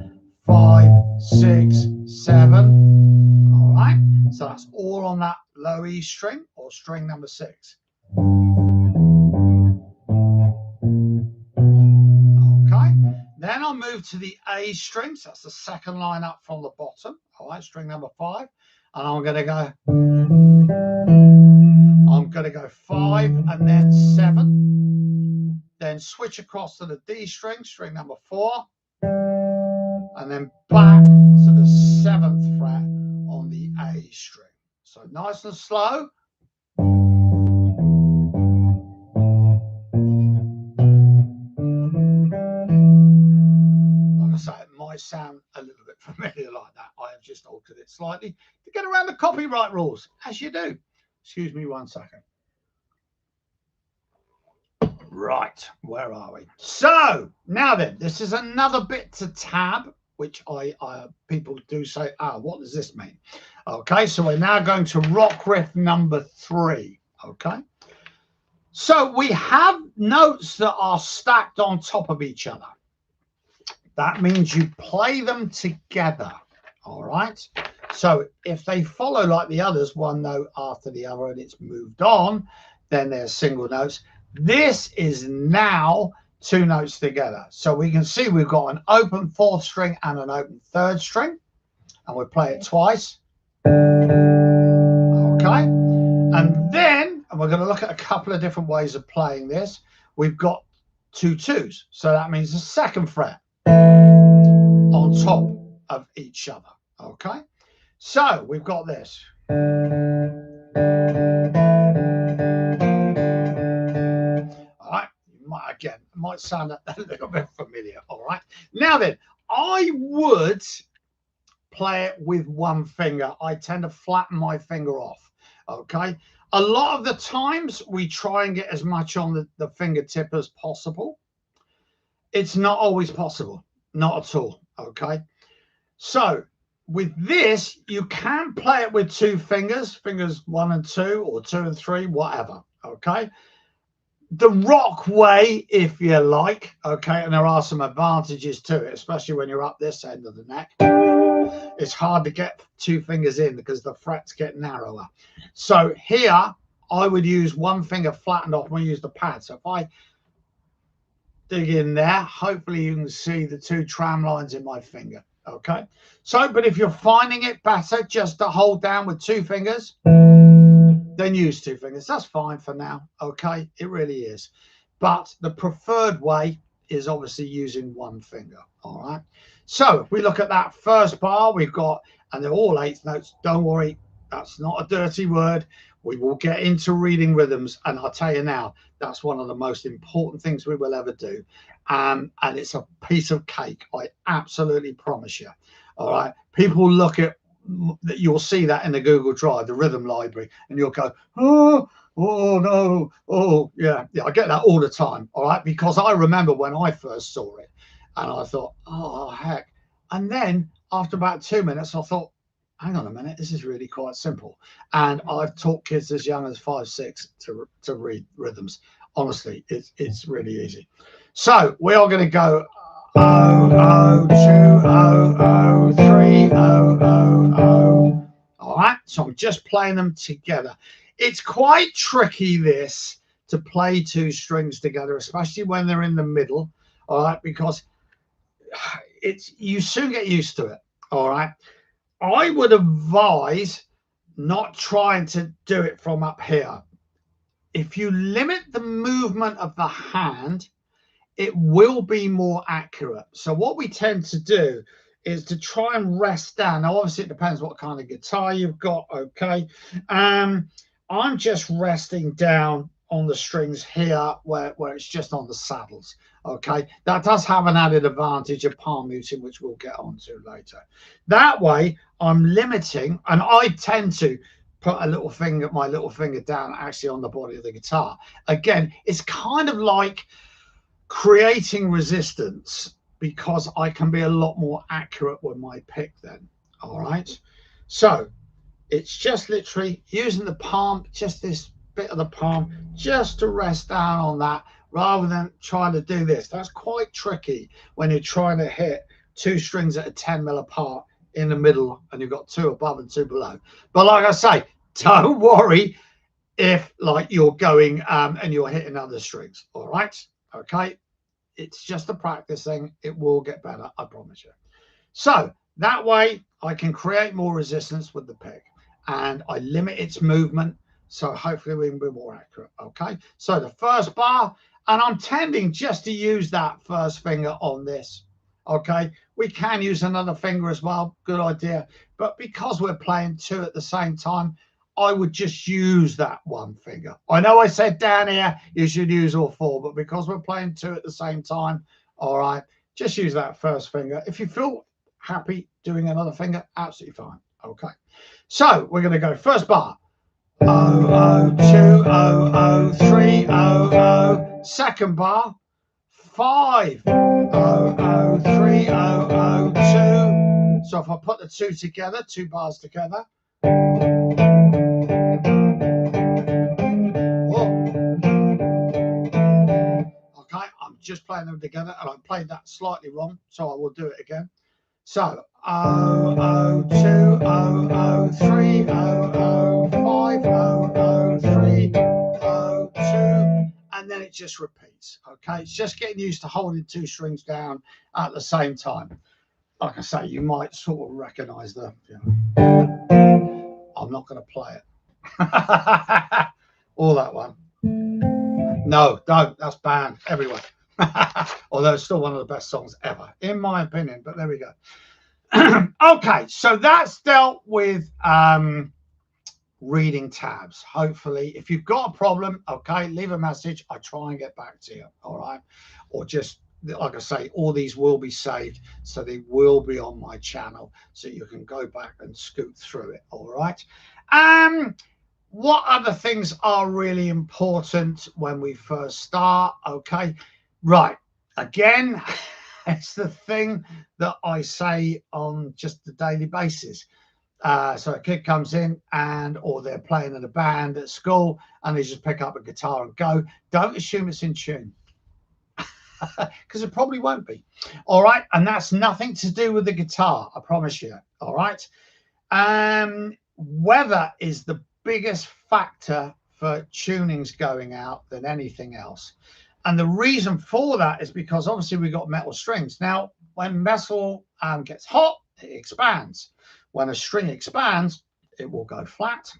5, 6, 7. All right. So that's all on that low E string, or string number 6. Okay. Then I'll move to the A string. So that's the second line up from the bottom. All right. String number 5. And I'm going to go 5 and then 7. Then switch across to the D string, string number 4. And then back to the 7th fret on the A string. So nice and slow. Like I say, it might sound a little bit familiar like that. I have just altered it slightly to get around the copyright rules, as you do. Excuse me 1 second. Right, where are we? So now then, this is another bit to tab, which people do say, what does this mean? Okay, so we're now going to rock riff number 3. Okay, so we have notes that are stacked on top of each other. That means you play them together. All right. So if they follow like the others, one note after the other, and it's moved on, then they're single notes. This is now two notes together. So we can see we've got an open fourth string and an open third string, and we play it twice. Okay. And then, and we're going to look at a couple of different ways of playing this. We've got two twos. So that means the second fret on top of each other. Okay. So we've got this. All right. Again, it might sound a little bit familiar. All right. Now then, I would play it with one finger. I tend to flatten my finger off. Okay. A lot of the times we try and get as much on the fingertip as possible. It's not always possible. Not at all. Okay. So with this, you can play it with two fingers, fingers 1 and 2 or 2 and 3, whatever. Okay. The rock way, if you like. Okay. And there are some advantages to it, especially when you're up this end of the neck. It's hard to get two fingers in because the frets get narrower. So here, I would use one finger flattened off when I use the pad. So if I dig in there, hopefully you can see the two tram lines in my finger. Okay. So, but if you're finding it better just to hold down with two fingers, then use two fingers. That's fine for now. Okay. It really is. But the preferred way is obviously using one finger. All right. So if we look at that first bar, we've got, and they're all eighth notes. Don't worry. That's not a dirty word. We will get into reading rhythms. And I'll tell you now, that's one of the most important things we will ever do. And it's a piece of cake. I absolutely promise you. All right. People look at, you'll see that in the Google Drive, the rhythm library, and you'll go, oh no. Oh, yeah. I get that all the time. All right. Because I remember when I first saw it and I thought, oh, heck. And then after about 2 minutes, I thought, hang on a minute, this is really quite simple. And I've taught kids as young as 5, 6 to read rhythms. Honestly, it's really easy. So we are going to go 0, 0, 2, 0, 0, 3, 0, 0, 0. All right. So I'm just playing them together. It's quite tricky, this, to play two strings together, especially when they're in the middle. All right. Because you soon get used to it. All right. I would advise not trying to do it from up here. If you limit the movement of the hand, it will be more accurate. So what we tend to do is to try and rest down. Now, obviously, it depends what kind of guitar you've got, okay? I'm just resting down on the strings here where it's just on the saddles, okay? That does have an added advantage of palm muting, which we'll get onto later. That way, I'm limiting, and I tend to put my little finger down actually on the body of the guitar. Again, it's kind of like creating resistance because I can be a lot more accurate with my pick then. All right. So it's just literally using the palm, just this bit of the palm, just to rest down on that rather than trying to do this. That's quite tricky when you're trying to hit two strings that are 10 mil apart in the middle and you've got two above and two below. But like I say, don't worry if like you're going and you're hitting other strings. All right. Okay. It's just a practice thing. It will get better. I promise you. So that way I can create more resistance with the pick and I limit its movement. So hopefully we can be more accurate. Okay. So the first bar, and I'm tending just to use that first finger on this. Okay. We can use another finger as well. Good idea. But because we're playing two at the same time, I would just use that one finger. I know I said down here you should use all four, but because we're playing two at the same time, all right, just use that first finger. If you feel happy doing another finger, absolutely fine. Okay. So we're going to go first bar. 0, 0, 2, 0, 0, 3, 0, 0. Second bar. 5, 0, 0, 3, 0, 0, 2. So if I put the two together, two bars together. Okay, I'm just playing them together, and I played that slightly wrong, so I will do it again. So 002, 003, 005, 003, 002, and then it just repeats. Okay, it's just getting used to holding two strings down at the same time. Like I say, you might sort of recognize the, I'm not going to play it. Or that one. No, don't. That's banned everywhere. Although it's still one of the best songs ever, in my opinion. But there we go. Okay, so that's dealt with reading tabs. Hopefully, if you've got a problem, okay, leave a message. I try and get back to you. All right, or just like I say, all these will be saved, so they will be on my channel, so you can go back and scoot through it. All right. What other things are really important when we first start? Okay, right. Again, it's the thing that I say on just a daily basis. So a kid comes in or they're playing in a band at school and they just pick up a guitar and go. Don't assume it's in tune, because it probably won't be. All right. And that's nothing to do with the guitar, I promise you. All right. Weather is the biggest factor for tunings going out than anything else. And the reason for that is because obviously we've got metal strings. Now, when metal gets hot, it expands. When a string expands, it will go flat.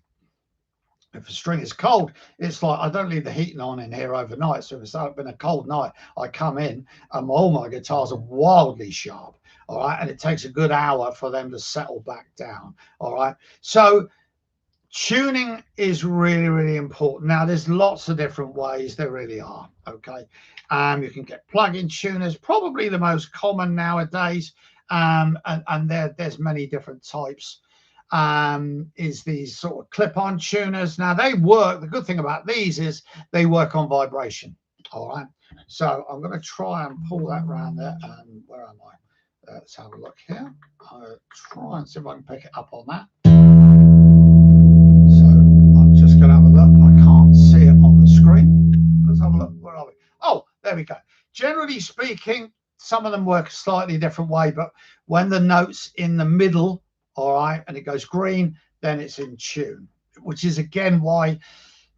If a string is cold, it's like I don't leave the heating on in here overnight. So if it's been a cold night, I come in and all my guitars are wildly sharp. All right. And it takes a good hour for them to settle back down. All right. So tuning is really, really important. Now, there's lots of different ways. There really are. Okay. You can get plug-in tuners, probably the most common nowadays. And there's many different types. Is these sort of clip-on tuners. Now, they work. The good thing about these is they work on vibration. All right. So I'm going to try and pull that around there. Where am I? Let's have a look here. I'll try and see if I can pick it up on that. Let's have a look. Where are we? Oh, there we go. Generally speaking, some of them work a slightly different way, but when the note's in the middle, all right, and it goes green, then it's in tune, which is again why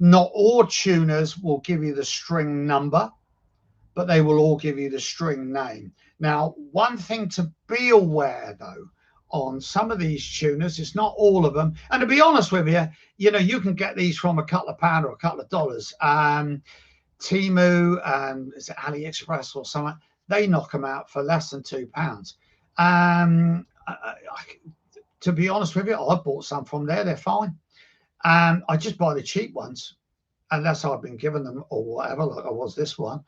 not all tuners will give you the string number, but they will all give you the string name. Now, one thing to be aware though, on some of these tuners, it's not all of them, and to be honest with you, you can get these from a couple of pounds or a couple of dollars. Timu and is it AliExpress or something, they knock them out for less than £2. To be honest with you, I bought some from there. They're fine. I just buy the cheap ones unless I've been given them or whatever, like I was this one.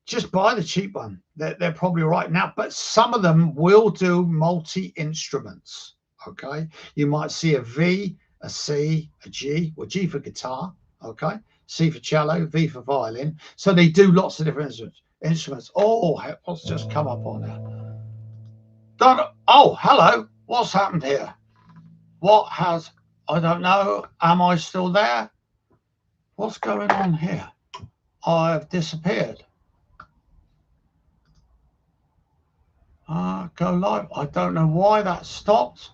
Just buy the cheap one. They're probably right now, but some of them will do multi-instruments. Okay, you might see a V, a C, a G, or G for guitar. Okay, C for cello, V for violin. So they do lots of different instruments. Oh, what's just come up on there? Oh, hello. What's happened here? I don't know. Am I still there? What's going on here? I've disappeared. Go live. I don't know why that stopped.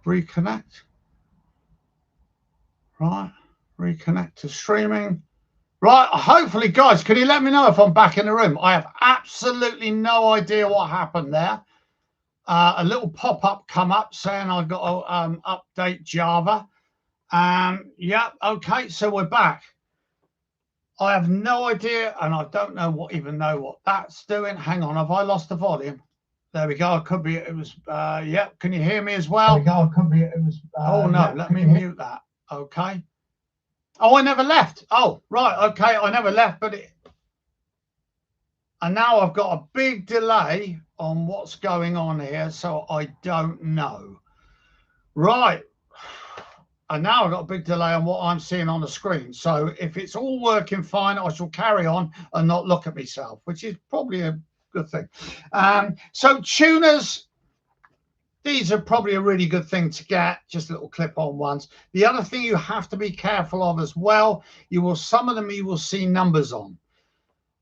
Reconnect. Right. Reconnect to streaming. Right. Hopefully, guys, can you let me know if I'm back in the room? I have absolutely no idea what happened there. A little pop-up come up saying I've got to update Java. Yeah. Okay. So we're back. I have no idea, and I don't know even know what that's doing. Hang on, have I lost the volume? There we go. It could be. It was. Yeah. Can you hear me as well? There we go. It could be. It was. Oh no. Yeah, let me mute that. Okay. Oh, I never left. Oh, right. Okay, I never left, but and now I've got a big delay on what's going on here, so I don't know. Right. And now I've got a big delay on what I'm seeing on the screen. So if it's all working fine, I shall carry on and not look at myself, which is probably a good thing. So tuners, these are probably a really good thing to get, just little clip-on ones. The other thing you have to be careful of as well, some of them you will see numbers on.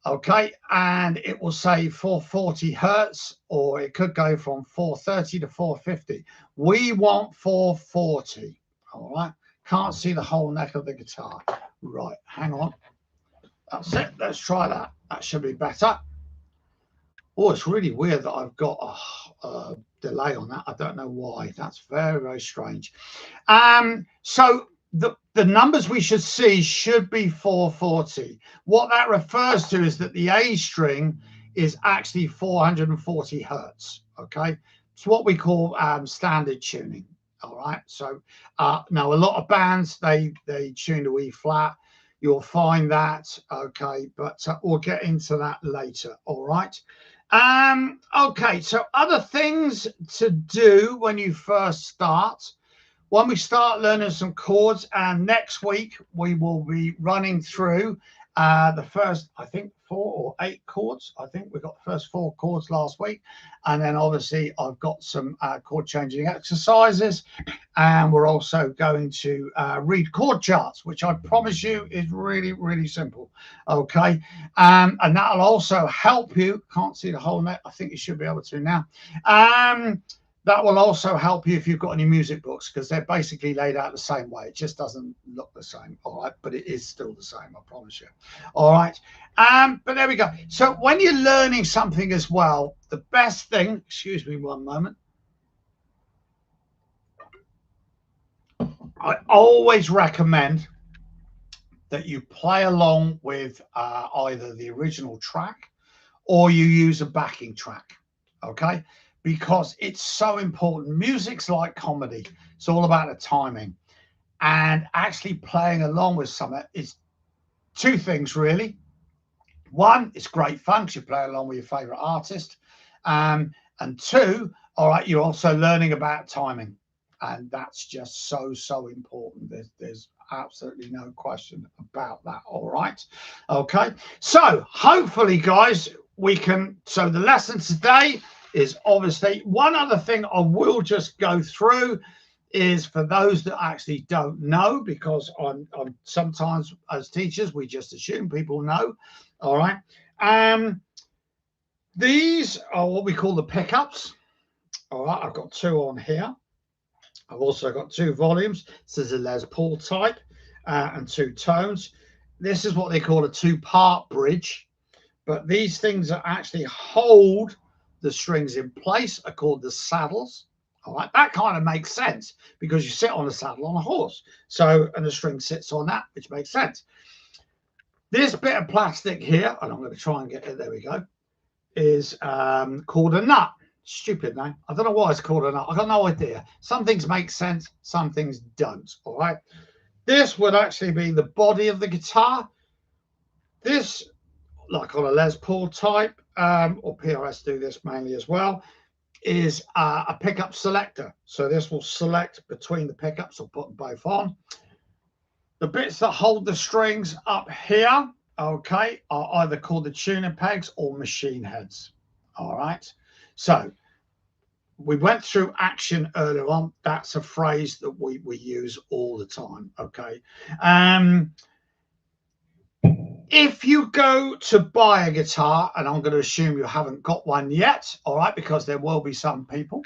Okay, and it will say 440 hertz, or it could go from 430 to 450. We want 440. All right, can't see the whole neck of the guitar. Right, hang on. That's it. Let's try that. That should be better. Oh, it's really weird that I've got a delay on that. I don't know why. That's very, very strange. So the numbers we should see should be 440. What that refers to is that the A string is actually 440 hertz. Okay, it's what we call standard tuning. All right. So now a lot of bands they tune to E flat. You'll find that. Okay, but we'll get into that later. All right. Okay, so other things to do when you first start. When we start learning some chords, and next week we will be running through the first, I think, 4 or 8 chords. I think we got the first 4 chords last week, and then obviously I've got some chord changing exercises, and we're also going to read chord charts, which I promise you is really, really simple. Okay, and that'll also help you. Can't see the whole net. I think you should be able to now. That will also help you if you've got any music books, because they're basically laid out the same way. It just doesn't look the same, all right? But it is still the same, I promise you. All right. But there we go. So when you're learning something as well, the best thing, excuse me one moment. I always recommend that you play along with either the original track or you use a backing track, okay? Because it's so important. Music's like comedy. It's all about the timing. And actually playing along with something is 2 things, really. One, it's great fun because you play along with your favorite artist. And 2, all right, you're also learning about timing. And that's just so, so important. There's absolutely no question about that, all right? Okay, so hopefully, guys, so the lesson today is obviously, one other thing I will just go through is for those that actually don't know, because I'm sometimes as teachers, we just assume people know, all right? These are what we call the pickups, all right? I've got 2 on here. I've also got 2 volumes. This is a Les Paul type and 2 tones. This is what they call a 2-part bridge, but these things are actually hold the strings in place are called the saddles. All right, that kind of makes sense because you sit on a saddle on a horse. So, and the string sits on that, which makes sense. This bit of plastic here, and I'm going to try and get it, there we go, is called a nut. Stupid name. I don't know why it's called a nut. I've got no idea. Some things make sense, some things don't. All right. This would actually be the body of the guitar. This, like on a Les Paul type, or PRS do this mainly as well, is a pickup selector. So this will select between the pickups or put them both on. The bits that hold the strings up here, okay, are either called the tuning pegs or machine heads. All right. So we went through action earlier on. That's a phrase that we use all the time. Okay. If you go to buy a guitar, and I'm going to assume you haven't got one yet, all right, because there will be some people,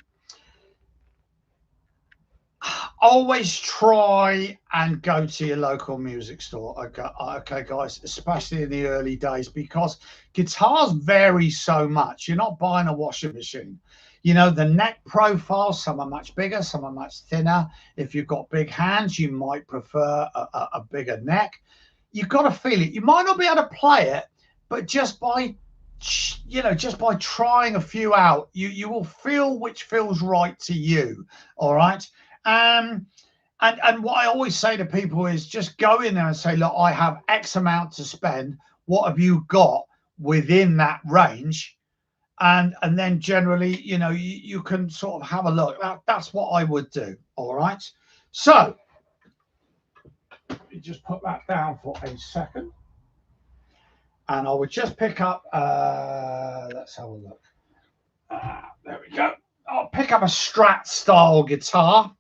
always try and go to your local music store. Okay, guys, especially in the early days, because guitars vary so much. You're not buying a washing machine. You know, the neck profile, some are much bigger, some are much thinner. If you've got big hands, you might prefer a bigger neck. You've got to feel it. You might not be able to play it, but just by, just by trying a few out, you will feel which feels right to you. All right. And what I always say to people is just go in there and say, look, I have X amount to spend. What have you got within that range? And then generally, you can sort of have a look. That's what I would do. All right. So you just put that down for a second. And I would just pick up, let's have a look. There we go. I'll pick up a Strat style guitar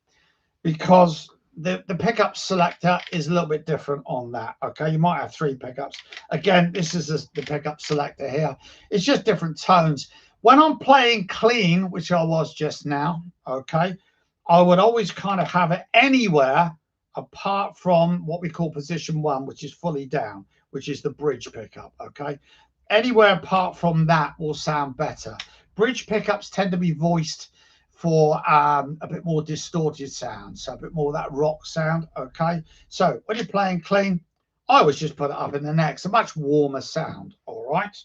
because the pickup selector is a little bit different on that. Okay, you might have 3 pickups. Again, this is the pickup selector here. It's just different tones. When I'm playing clean, which I was just now, okay, I would always kind of have it anywhere apart from what we call position 1, which is fully down, which is the bridge pickup. Okay, anywhere apart from that will sound better. Bridge pickups tend to be voiced for a bit more distorted sound, so a bit more of that rock sound. Okay, so when you're playing clean, I always just put it up in the neck. It's a much warmer sound. All right,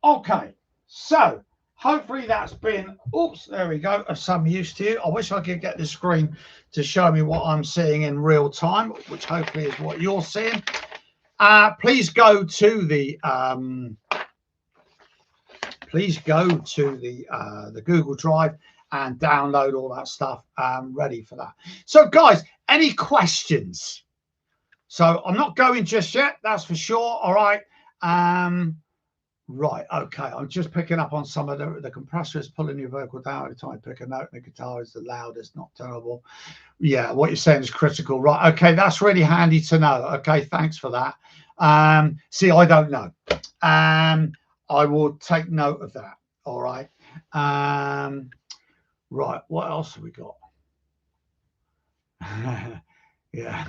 okay, so hopefully that's been, oops, there we go, of some use to you. I wish I could get the screen to show me what I'm seeing in real time, which hopefully is what you're seeing. Please go to the Google Drive and download all that stuff. Ready for that. So guys, any questions? So I'm not going just yet, that's for sure. All right. Right, okay, I'm just picking up on some of the compressor is pulling your vocal down every time I pick a note, and the guitar is the loudest, not terrible. Yeah, what you're saying is critical. Right, okay, that's really handy to know. Okay, thanks for that. See, I don't know. I will take note of that. All right. Right, what else have we got? yeah,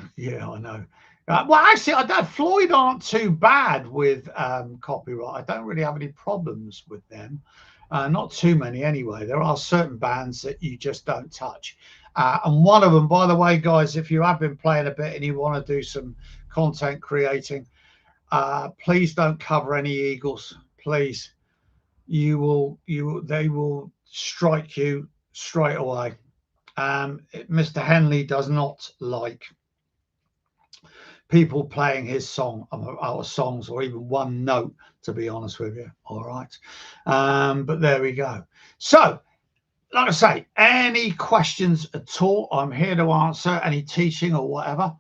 I know. Well, actually, I don't. Floyd aren't too bad with copyright. I don't really have any problems with them. Not too many, anyway. There are certain bands that you just don't touch. And one of them, by the way, guys, if you have been playing a bit and you want to do some content creating, please don't cover any Eagles. Please, they will strike you straight away. Mr. Henley does not like people playing his song, our songs, or even one note, to be honest with you. All right. But there we go. So, like I say, any questions at all, I'm here to answer. Any teaching or whatever.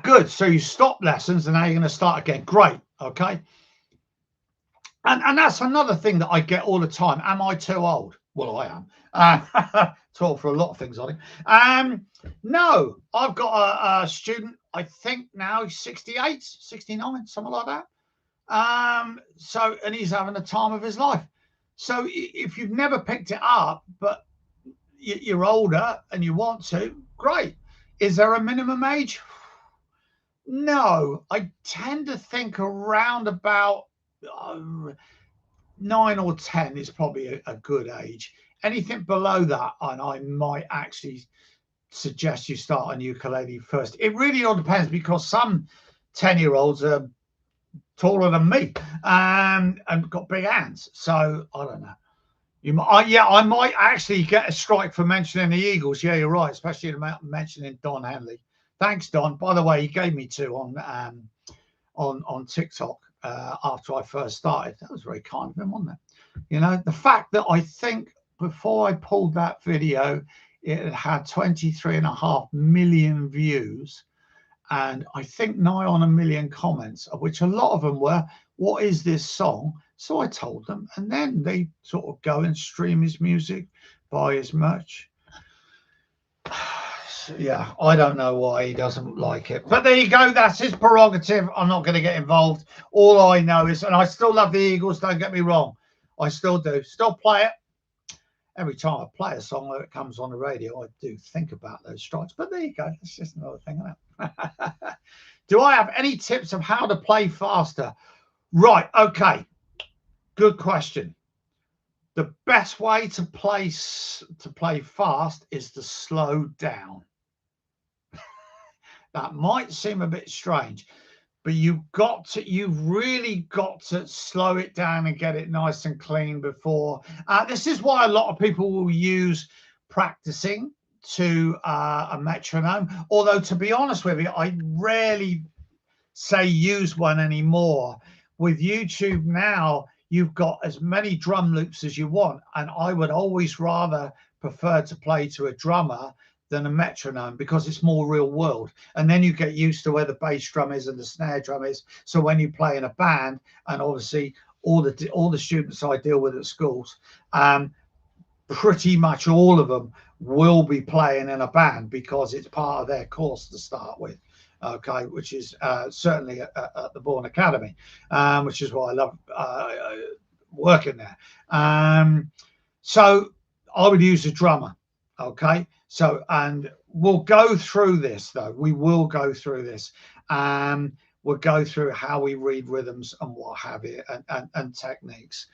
Good. So you stopped lessons and now you're going to start again. Great. Okay. And that's another thing that I get all the time. Am I too old? Well, I am. Too old for a lot of things, I think. No, I've got a student, I think now he's 68, 69, something like that. So, and he's having the time of his life. So if you've never picked it up, but you're older and you want to, great. Is there a minimum age? No, I tend to think around about 9 or 10 is probably a good age. Anything below that, and I might actually suggest you start on ukulele first. It really all depends, because some 10-year-olds are taller than me and got big hands. So I don't know. I might actually get a strike for mentioning the Eagles. Yeah, you're right, especially mentioning Don Henley. Thanks, Don. By the way, he gave me 2 on TikTok after I first started. That was very kind of him, wasn't it? You know, the fact that I think before I pulled that video, it had 23.5 million views, and I think nigh on 1 million comments, of which a lot of them were, "What is this song?" So I told them, and then they sort of go and stream his music, buy his merch. Yeah, I don't know why he doesn't like it, but there you go. That's his prerogative. I'm not going to get involved. All I know is, and I still love the Eagles, don't get me wrong, I still do, still play it. Every time I play a song that comes on the radio, I do think about those strikes. But there you go. It's just another thing, isn't it? Do I have any tips of how to play faster? Right. Okay. Good question. The best way to play fast is to slow down. That might seem a bit strange, but you've really got to slow it down and get it nice and clean before. This is why a lot of people will use practicing to a metronome. Although, to be honest with you, I rarely say use one anymore. With YouTube now, you've got as many drum loops as you want, and I would always rather prefer to play to a drummer than a metronome, because it's more real world, and then you get used to where the bass drum is and the snare drum is. So when you play in a band, and obviously all the students I deal with at schools, pretty much all of them will be playing in a band because it's part of their course to start with. Okay, which is certainly at the Bourne Academy, which is why I love working there. So I would use a drummer. Okay, so and we'll go through this though. We will go through this. We'll go through how we read rhythms and what have you, and techniques.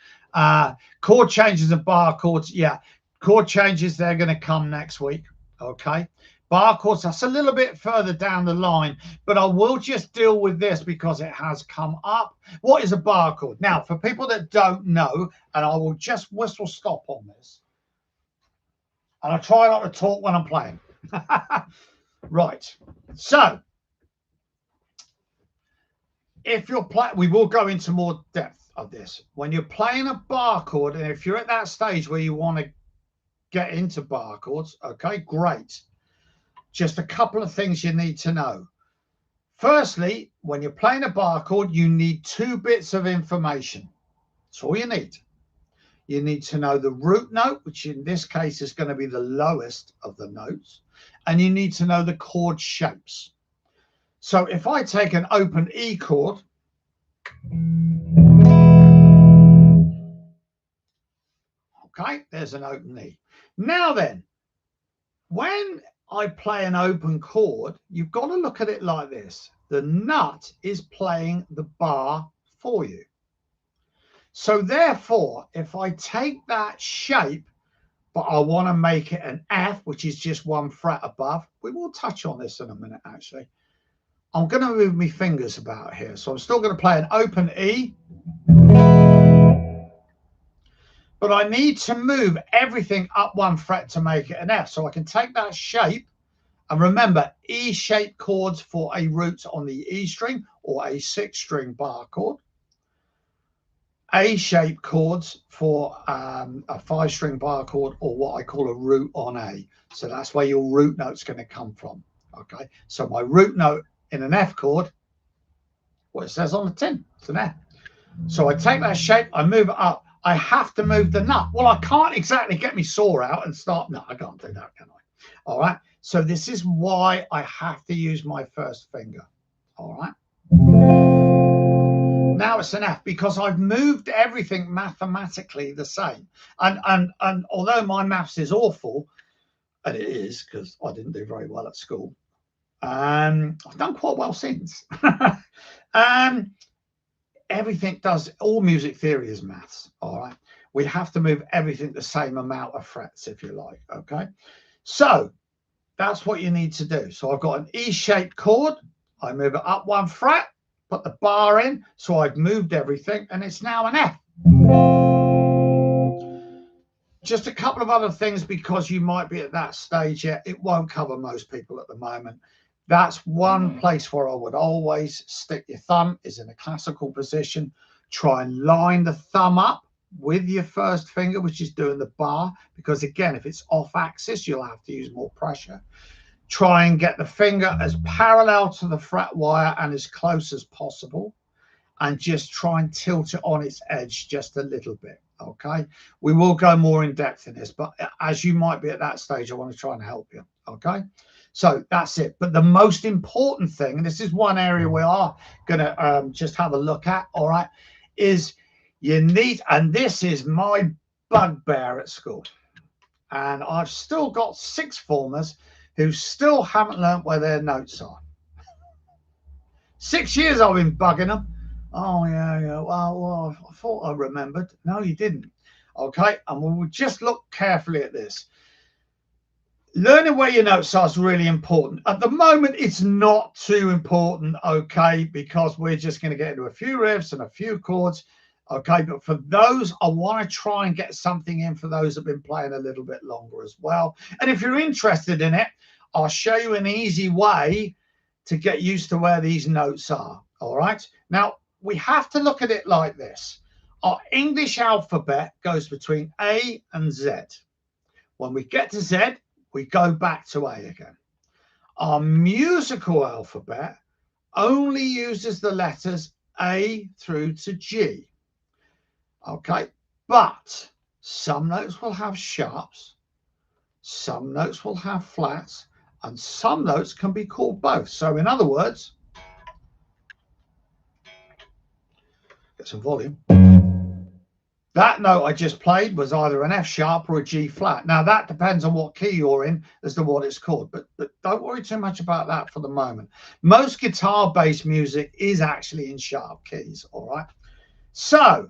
Chord changes and bar chords. Yeah, chord changes, they're going to come next week. Okay. Bar chords, that's a little bit further down the line, but I will just deal with this because it has come up. What is a bar chord? Now, for people that don't know, and I will just whistle stop on this, and I try not to talk when I'm playing. Right. So, if you're playing, we will go into more depth of this. When you're playing a bar chord, and if you're at that stage where you want to get into bar chords, okay, great. Just a couple of things you need to know. Firstly, when you're playing a bar chord, you need 2 bits of information. That's all you need. You need to know the root note, which in this case is going to be the lowest of the notes, and you need to know the chord shapes. So if I take an open E chord, okay, there's an open E. Now then, when I play an open chord, you've got to look at it like this. The nut is playing the bar for you. So therefore, if I take that shape, but I want to make it an F, which is just 1 fret above, we will touch on this in a minute, actually. I'm going to move my fingers about here. So I'm still going to play an open E. But I need to move everything up 1 fret to make it an F. So I can take that shape, and remember, E-shaped chords for a root on the E string or a 6-string bar chord. A-shaped chords for a 5-string bar chord, or what I call a root on A. So that's where your root note's going to come from. Okay, so my root note in an F chord, what it says on the tin, it's an F. So I take that shape, I move it up. I have to move the nut. Well, I can't exactly get my saw out and start. No, I can't do that, can I? All right. So this is why I have to use my first finger. All right. Now it's an F because I've moved everything mathematically the same. And although my maths is awful, and it is because I didn't do very well at school, I've done quite well since. Everything does, all music theory is maths. All right, we have to move everything the same amount of frets, if you like. Okay, so that's what you need to do. So I've got an E-shaped chord, I move it up 1 fret, put the bar in, so I've moved everything, and it's now an F. Just a couple of other things, because you might be at that stage yet. It won't cover most people at the moment. That's one place where I would always stick your thumb, is in a classical position. Try and line the thumb up with your first finger, which is doing the bar, because again, if it's off axis, you'll have to use more pressure. Try and get the finger as parallel to the fret wire and as close as possible, and just try and tilt it on its edge just a little bit. Okay, we will go more in depth in this, but as you might be at that stage, I want to try and help you. Okay, so that's it. But the most important thing, and this is one area we are going to just have a look at, all right, is you need, and this is my bugbear at school, and I've still got 6th formers who still haven't learnt where their notes are. 6 years I've been bugging them. Oh, yeah. Well, I thought I remembered. No, you didn't. Okay, and we'll just look carefully at this. Learning where your notes are is really important. At the moment, it's not too important, okay, because we're just going to get into a few riffs and a few chords, okay? But for those, I want to try and get something in for those that have been playing a little bit longer as well. And if you're interested in it, I'll show you an easy way to get used to where these notes are, all right? Now, we have to look at it like this. Our English alphabet goes between A and Z. When we get to Z, we go back to A again. Our musical alphabet only uses the letters A through to G. Okay, but some notes will have sharps, some notes will have flats, and some notes can be called both. So in other words, get some volume. That note I just played was either an F sharp or a G flat. Now that depends on what key you're in as to what it's called, but don't worry too much about that for the moment. Most guitar-based music is actually in sharp keys, all right? So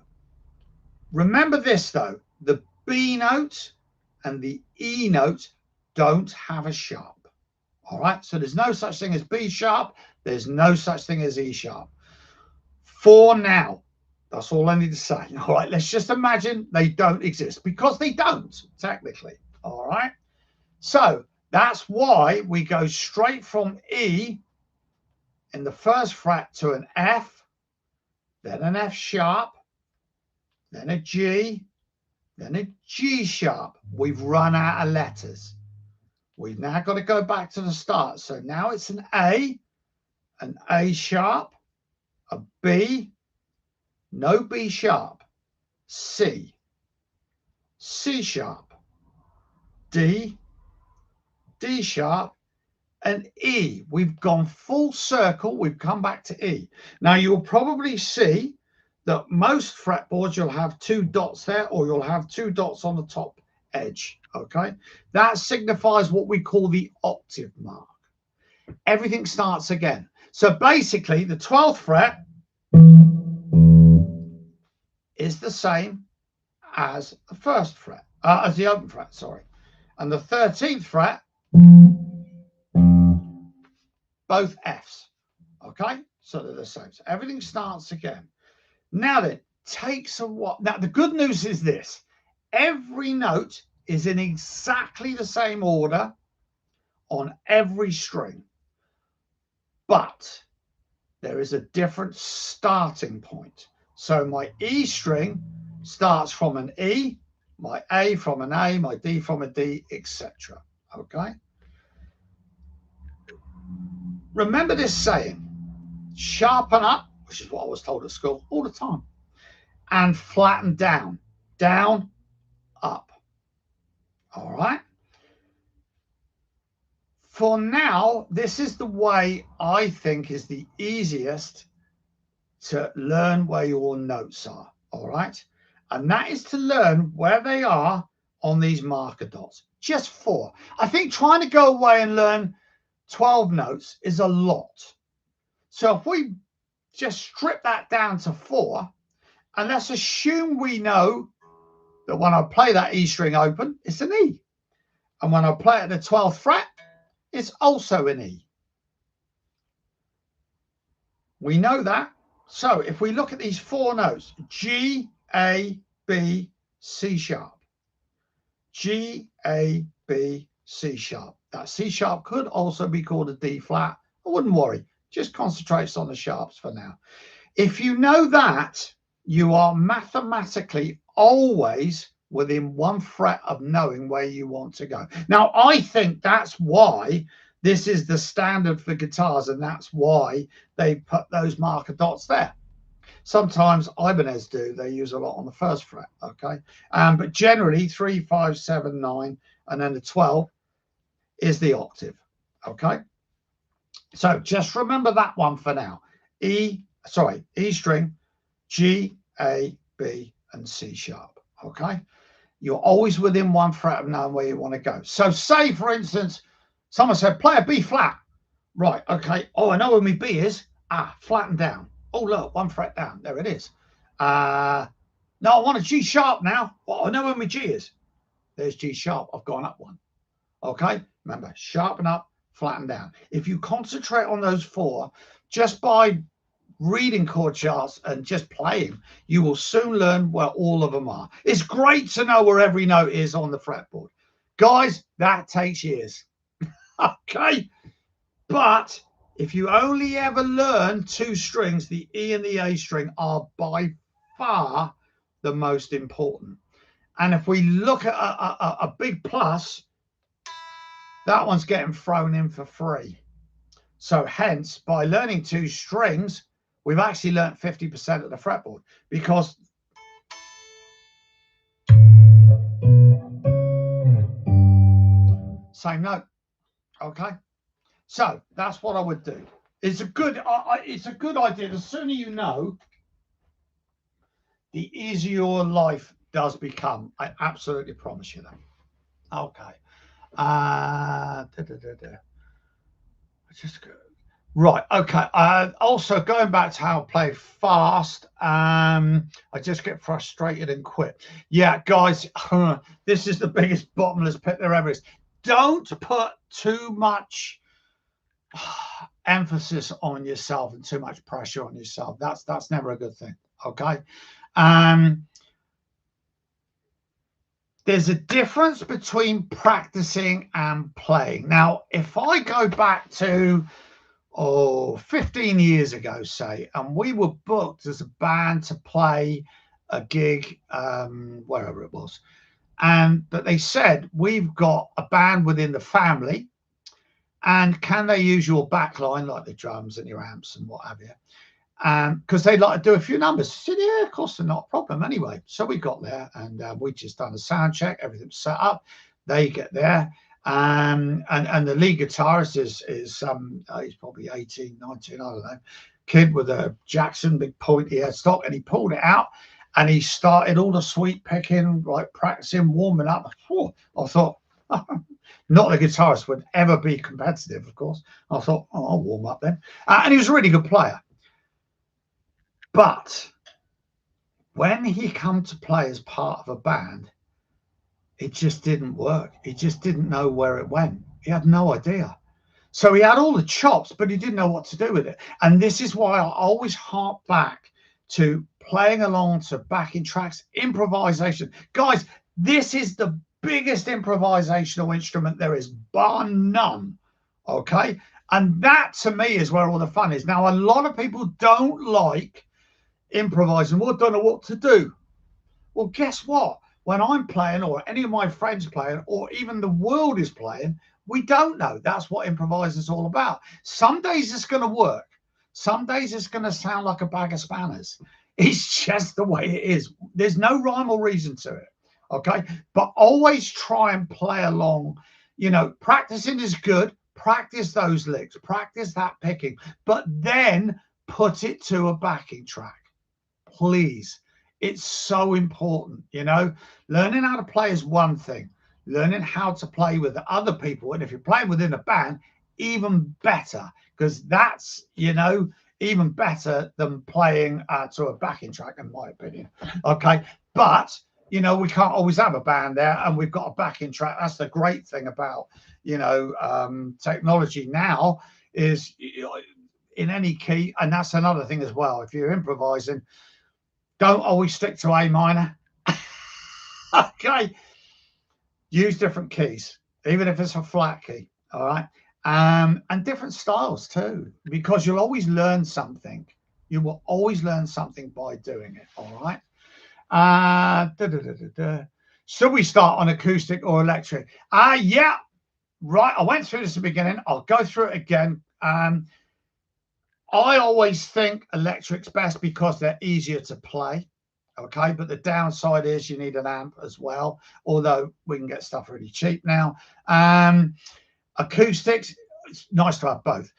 remember this though, the B note and the E note don't have a sharp, all right? So there's no such thing as B sharp, there's no such thing as E sharp. For now, that's all I need to say. All right, let's just imagine they don't exist, because they don't, technically. All right, so that's why we go straight from E in the first fret to an F, then an F sharp, then a G, then a G sharp. We've run out of letters. We've now got to go back to the start. So now it's an A sharp, a B, no B sharp, C, C sharp, D, D sharp, and E. We've gone full circle. We've come back to E. Now you'll probably see that most fretboards you'll have two dots there, or you'll have two dots on the top edge. Okay, that signifies what we call the octave mark. Everything starts again. So basically the 12th fret is the same as the first fret, as the open fret, sorry. And the 13th fret, both Fs. Okay, so they're the same. So everything starts again. Now then, takes a while. Now the good news is this: every note is in exactly the same order on every string, but there is a different starting point. So my E string starts from an E, my A from an A, my D from a D, etc. Okay. Remember this saying: sharpen up, which is what I was told at school all the time, and flatten down, down, up. All right. For now, this is the way I think is the easiest to learn where your notes are. All right. And that is to learn where they are on these marker dots. Just 4. I think trying to go away and learn 12 notes is a lot. So if we just strip that down to 4, and let's assume we know that when I play that E string open, it's an E. And when I play it at the 12th fret, it's also an E. We know that. So if we look at these 4 notes, G, A, B, C sharp, G, A, B, C sharp. That C sharp could also be called a D flat. I wouldn't worry. Just concentrate on the sharps for now. If you know that, you are mathematically always within 1 fret of knowing where you want to go. Now, I think that's why this is the standard for guitars, and that's why they put those marker dots there. Sometimes Ibanez do, they use a lot on the 1st fret, okay? But generally 3, 5, 7, 9, and then the 12 is the octave, okay? So just remember that one for now. E string, G, A, B, and C sharp, okay? You're always within 1 fret of knowing where you want to go. So say, for instance, someone said, play a B flat. Right, okay. Oh, I know where my B is. Flatten down. Oh, look, 1 fret down. There it is. No, I want a G sharp now. Well, I know where my G is. There's G sharp. I've gone up 1. Okay? Remember, sharpen up, flatten down. If you concentrate on those 4, just by reading chord charts and just playing, you will soon learn where all of them are. It's great to know where every note is on the fretboard. Guys, that takes years. Okay? But if you only ever learn 2 strings, the E and the A string are by far the most important. And if we look at a big plus, that one's getting thrown in for free. So hence, by learning 2 strings, we've actually learned 50% of the fretboard, because same note. Okay, so that's what I would do. It's a good idea. The sooner you know, the easier your life does become. I absolutely promise you that. Okay. Just right. Okay. Also, going back to how I play fast, I just get frustrated and quit. Yeah, guys, this is the biggest bottomless pit there ever is. Don't put too much emphasis on yourself and too much pressure on yourself. That's never a good thing. Okay. There's a difference between practicing and playing. Now, if I go back to 15 years ago, say, and we were booked as a band to play a gig wherever it was, but they said, we've got a band within the family, and can they use your backline, like the drums and your amps and what have you, because they'd like to do a few numbers. I said, yeah, of course, they're not a problem anyway. So we got there, and we just done a sound check, everything's set up. They get there, and the lead guitarist is he's probably 18, 19, I don't know, kid with a Jackson big pointy headstock, and he pulled it out and he started all the sweep picking, like practicing, warming up. I thought, not the guitarist would ever be competitive, of course. I thought, oh, I'll warm up then. And he was a really good player. But when he come to play as part of a band, it just didn't work. He just didn't know where it went. He had no idea. So he had all the chops, but he didn't know what to do with it. And this is why I always harp back to playing along to backing tracks, improvisation. Guys, this is the biggest improvisational instrument there is, bar none. Okay? And that, to me, is where all the fun is. Now, a lot of people don't like improvising. Well, don't know what to do. Well, guess what? When I'm playing, or any of my friends playing, or even the world is playing, we don't know. That's what improvising is all about. Some days it's going to work. Some days it's going to sound like a bag of spanners. It's just the way it is. There's no rhyme or reason to it. Okay. But always try and play along. You know, practicing is good. Practice those licks. Practice that picking. But then put it to a backing track. Please. It's so important, you know. Learning how to play is one thing. Learning how to play with other people, and if you're playing within a band, even better, because that's, you know, even better than playing to a backing track, in my opinion. Okay, but you know, we can't always have a band there, and we've got a backing track. That's the great thing about, you know, technology now is in any key, and that's another thing as well. If you're improvising, don't always stick to A minor. Okay. Use different keys, even if it's a flat key. All right. And different styles too, because you'll always learn something. You will always learn something by doing it. All right. Should we start on acoustic or electric? Yeah. Right. I went through this at the beginning. I'll go through it again. I always think electric's best because they're easier to play. Okay, but the downside is you need an amp as well, although we can get stuff really cheap now. Acoustics, it's nice to have both.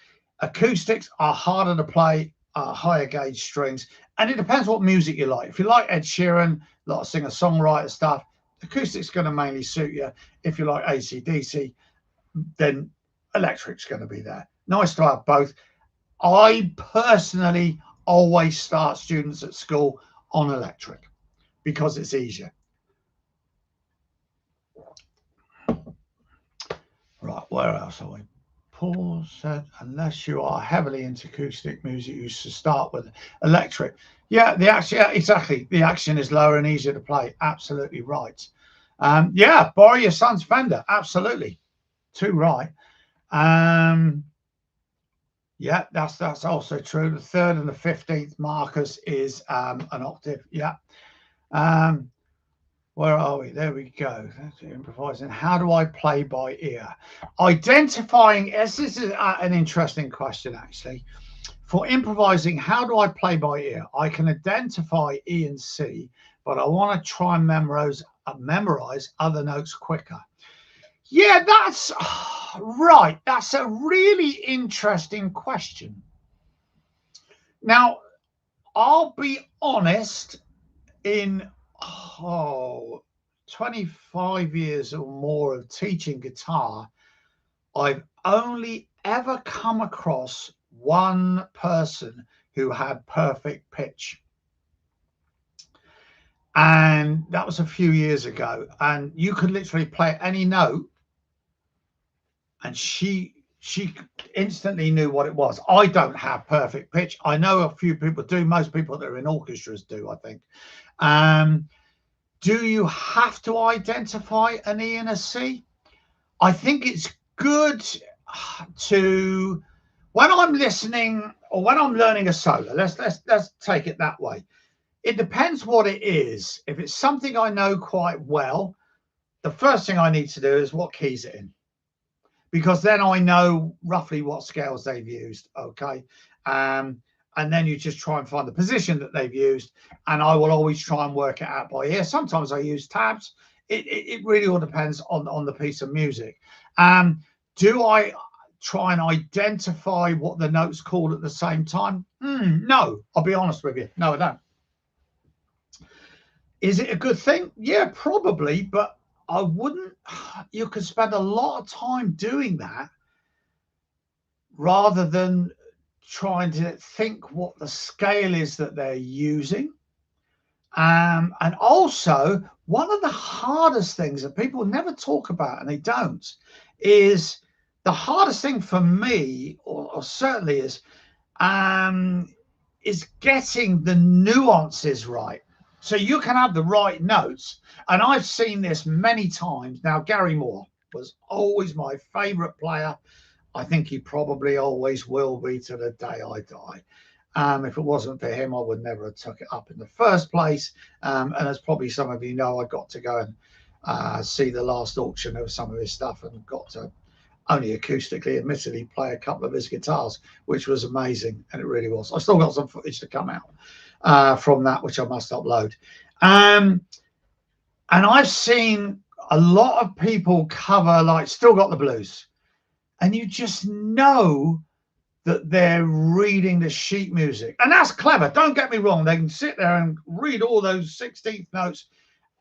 Acoustics are harder to play, higher gauge strings, and it depends what music you like. If you like Ed Sheeran, a lot of singer-songwriter stuff, acoustic's going to mainly suit you. If you like AC/DC, then electric's going to be there. Nice to have both. I personally always start students at school on electric because it's easier. Right, where else are we? Paul said, unless you are heavily into acoustic music, you should start with electric. Yeah, exactly. The action is lower and easier to play. Absolutely right. Yeah, borrow your son's Fender. Absolutely. Too right. Yeah, that's also true. The 3rd and the 15th markers is an octave. Yeah. Where are we? There we go. That's improvising. How do I play by ear? Identifying. This is an interesting question, actually. For improvising, how do I play by ear? I can identify E and C, but I want to try and memorize other notes quicker. Yeah, that's right. That's a really interesting question. Now, I'll be honest, in 25 years or more of teaching guitar, I've only ever come across one person who had perfect pitch. And that was a few years ago. And you could literally play any note and she instantly knew what it was. I don't have perfect pitch. I know a few people do. Most people that are in orchestras do, I think. Do you have to identify an E and a C? I think it's good to, when I'm listening or when I'm learning a solo, let's take it that way. It depends what it is. If it's something I know quite well, the first thing I need to do is what key's it in, because then I know roughly what scales they've used. Okay. And then you just try and find the position that they've used, and I will always try and work it out by ear. Sometimes I use tabs. It really all depends on the piece of music. Do I try and identify what the notes called at the same time? No, I'll be honest with you. No, I don't. Is it a good thing? Yeah, probably, but I wouldn't. You could spend a lot of time doing that rather than trying to think what the scale is that they're using. And also, one of the hardest things that people never talk about, and they don't, is the hardest thing for me, or certainly is getting the nuances right. So you can have the right notes. And I've seen this many times. Now, Gary Moore was always my favorite player. I think he probably always will be to the day I die. If it wasn't for him, I would never have took it up in the first place. And as probably some of you know, I got to go and see the last auction of some of his stuff and got to only acoustically, admittedly, play a couple of his guitars, which was amazing. And it really was. I still got some footage to come out from that, which I must upload. And I've seen a lot of people cover, like, Still Got the Blues. And you just know that they're reading the sheet music. And that's clever. Don't get me wrong. They can sit there and read all those 16th notes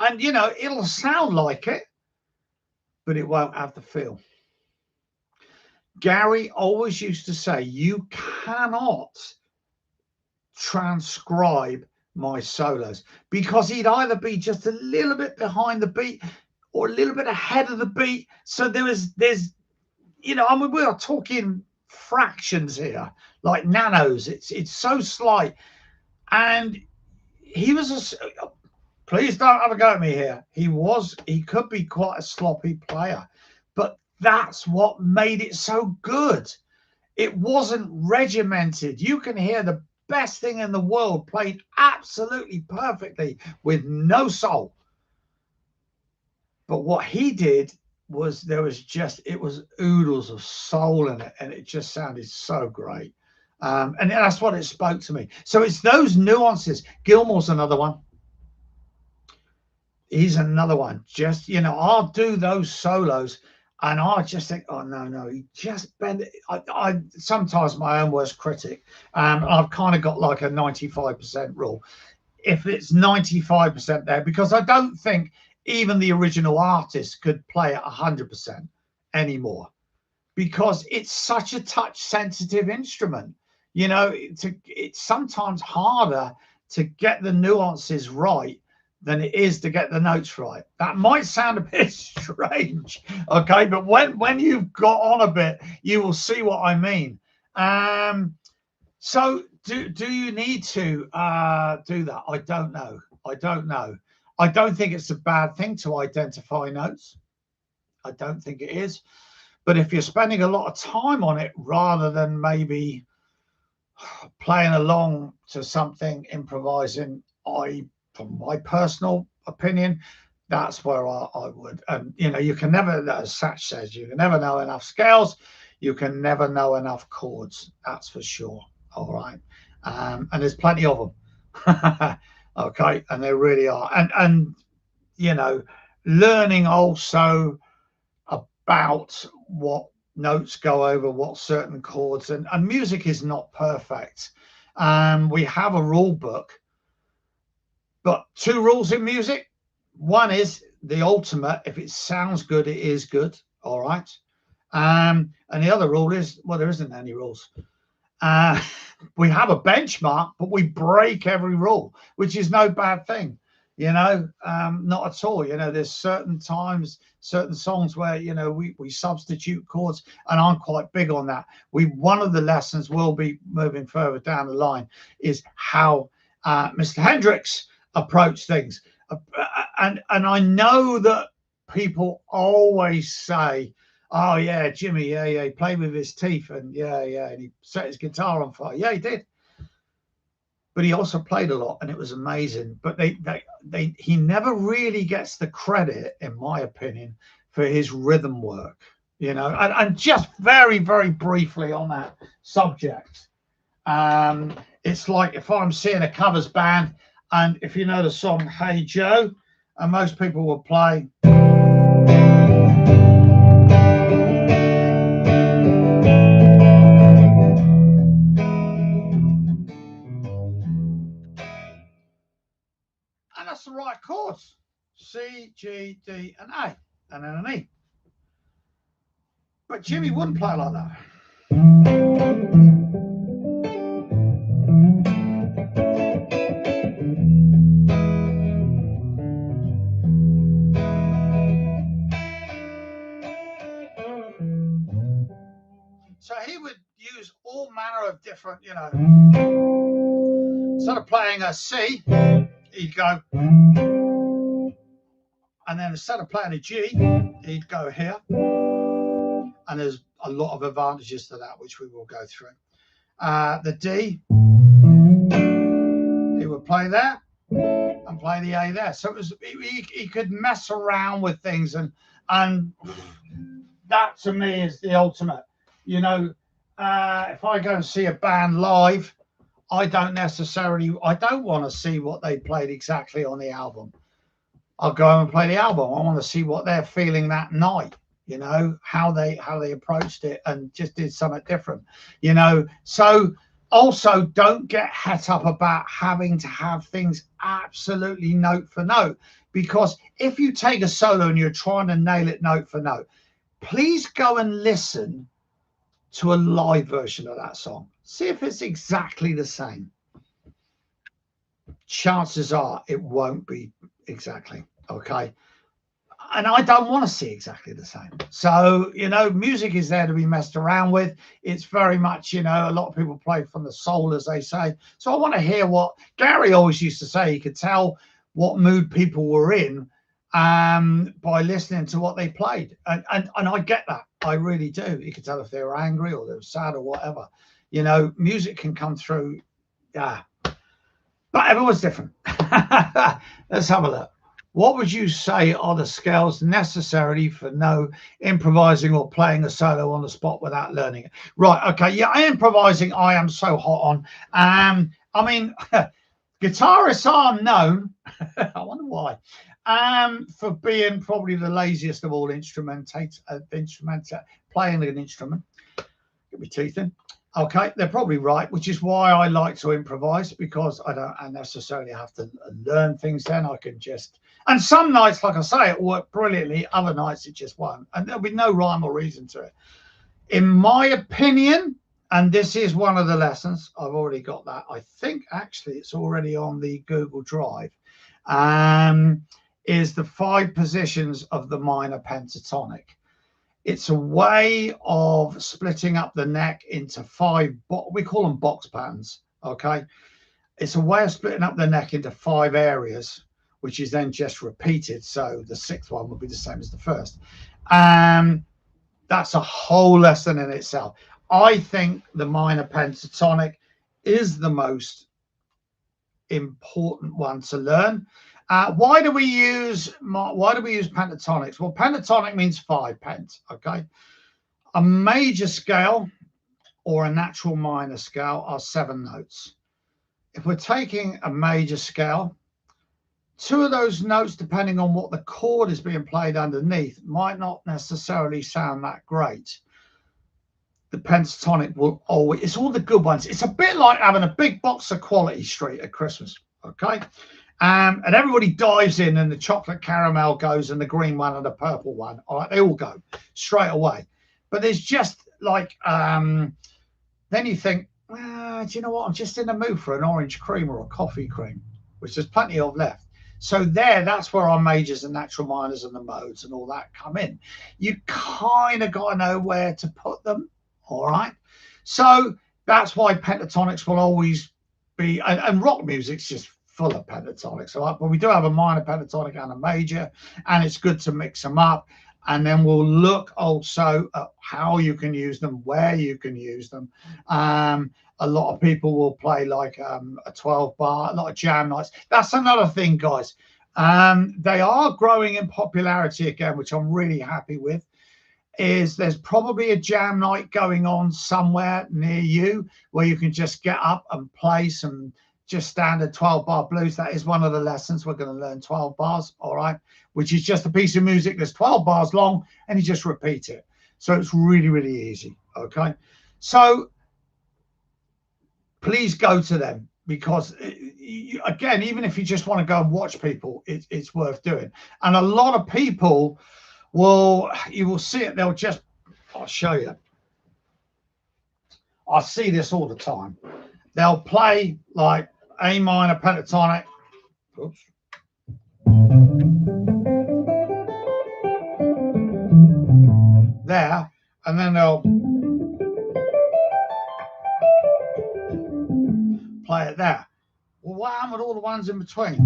and, you know, it'll sound like it, but it won't have the feel. Gary always used to say, you cannot transcribe my solos, because he'd either be just a little bit behind the beat or a little bit ahead of the beat. So there's, you know, I mean, we are talking fractions here, like nanos. It's so slight. And he was please don't have a go at me here. He could be quite a sloppy player, but that's what made it so good. It wasn't regimented. You can hear the best thing in the world played absolutely perfectly with no soul. But what he did was, it was oodles of soul in it, and it just sounded so great. And that's what it spoke to me. So it's those nuances. Gilmore's another one. He's another one. Just, you know, I'll do those solos and I just think, oh, no, he just bent it. I sometimes my own worst critic. I've kind of got like a 95% rule. If it's 95% there, because I don't think even the original artist could play at 100% anymore, because it's such a touch sensitive instrument. You know, it's sometimes harder to get the nuances right than it is to get the notes right. That might sound a bit strange, okay, but when you've got on a bit, you will see what I mean. So do you need to do that? I don't know. I don't think it's a bad thing to identify notes. I don't think it is. But if you're spending a lot of time on it rather than maybe playing along to something, improvising, from my personal opinion, that's where I would. And, you know, you can never, as Satch says, you can never know enough scales. You can never know enough chords. That's for sure. All right. And there's plenty of them. Okay. And there really are. And, you know, learning also about what notes go over what certain chords, and music is not perfect. We have a rule book, but 2 rules in music. One is the ultimate: if it sounds good, it is good. All right. And the other rule is, well, there isn't any rules. We have a benchmark, but we break every rule, which is no bad thing, not at all. There's certain times, certain songs where, we substitute chords, and I'm quite big on that. One of the lessons we'll be moving further down the line is how Mr. Hendrix approached things. And I know that people always say, oh yeah, Jimmy, yeah, he played with his teeth, and and he set his guitar on fire. Yeah, he did. But he also played a lot, and it was amazing. But he never really gets the credit, in my opinion, for his rhythm work. And just very, very briefly on that subject, it's like if I'm seeing a covers band, and if you know the song Hey Joe, and most people will play. And that's the right chords: C, G, D, and A, and then an E. But Jimmy wouldn't play like that. So he would use all manner of different, instead of playing a C, he'd go, and then instead of playing a G, he'd go here. And there's a lot of advantages to that, which we will go through. The D, he would play there and play the A there. So he could mess around with things, and that to me is the ultimate. If I go and see a band live, I don't want to see what they played exactly on the album. I'll go and play the album. I want to see what they're feeling that night, how they approached it and just did something different, So also don't get het up about having to have things absolutely note for note, because if you take a solo and you're trying to nail it note for note, please go and listen to a live version of that song. See if it's exactly the same. Chances are it won't be exactly, okay? And I don't want to see exactly the same. So, music is there to be messed around with. It's very much, a lot of people play from the soul, as they say. So I want to hear what Gary always used to say. He could tell what mood people were in by listening to what they played. And I get that. I really do. You could tell if they were angry or they were sad or whatever. Music can come through. Yeah. But everyone's different. Let's have a look. What would you say are the scales necessary for no improvising or playing a solo on the spot without learning it? Right. Okay. Yeah. Improvising, I am so hot on. I mean, guitarists are known, I wonder why, for being probably the laziest of all instrumentators, playing an instrument. Get my teeth in. Okay, they're probably right, which is why I like to improvise, because I don't necessarily have to learn things then. I can just, and some nights, like I say, it worked brilliantly. Other nights it just won't. And there'll be no rhyme or reason to it. In my opinion, and this is one of the lessons, I've already got that. I think actually it's already on the Google Drive, is the 5 positions of the minor pentatonic. It's a way of splitting up the neck into 5, we call them box patterns, okay? It's a way of splitting up the neck into 5 areas, which is then just repeated. So the 6th one would be the same as the first. That's a whole lesson in itself. I think the minor pentatonic is the most important one to learn. Why do we use pentatonics? Well, pentatonic means 5 pent. Okay, a major scale or a natural minor scale are 7 notes. If we're taking a major scale two of those notes, depending on what the chord is being played underneath, might not necessarily sound that great. The pentatonic will always, it's all the good ones. It's a bit like having a big box of Quality Street at Christmas, okay? And everybody dives in and the chocolate caramel goes and the green one and the purple one. All right, they all go straight away. But there's just like, then you think, do you know what? I'm just in the mood for an orange cream or a coffee cream, which there's plenty of left. So that's where our majors and natural minors and the modes and all that come in. You kind of got to know where to put them. All right. So that's why pentatonics will always be, and rock music's just full of pentatonics. All right. But we do have a minor pentatonic and a major, and it's good to mix them up. And then we'll look also at how you can use them, where you can use them. A lot of people will play like a 12 bar, a lot of jam nights. That's another thing, guys. They are growing in popularity again, which I'm really happy with. There's probably a jam night going on somewhere near you where you can just get up and play some just standard 12 bar blues. That is one of the lessons. We're going to learn 12 bars, all right, which is just a piece of music that's 12 bars long and you just repeat it. So it's really, really easy, okay? So please go to them because, again, even if you just want to go and watch people, it's worth doing. And a lot of people you will see it. I'll show you. I see this all the time. They'll play like A minor pentatonic. Oops. There, and then they'll play it there. Well, what happened with all the ones in between?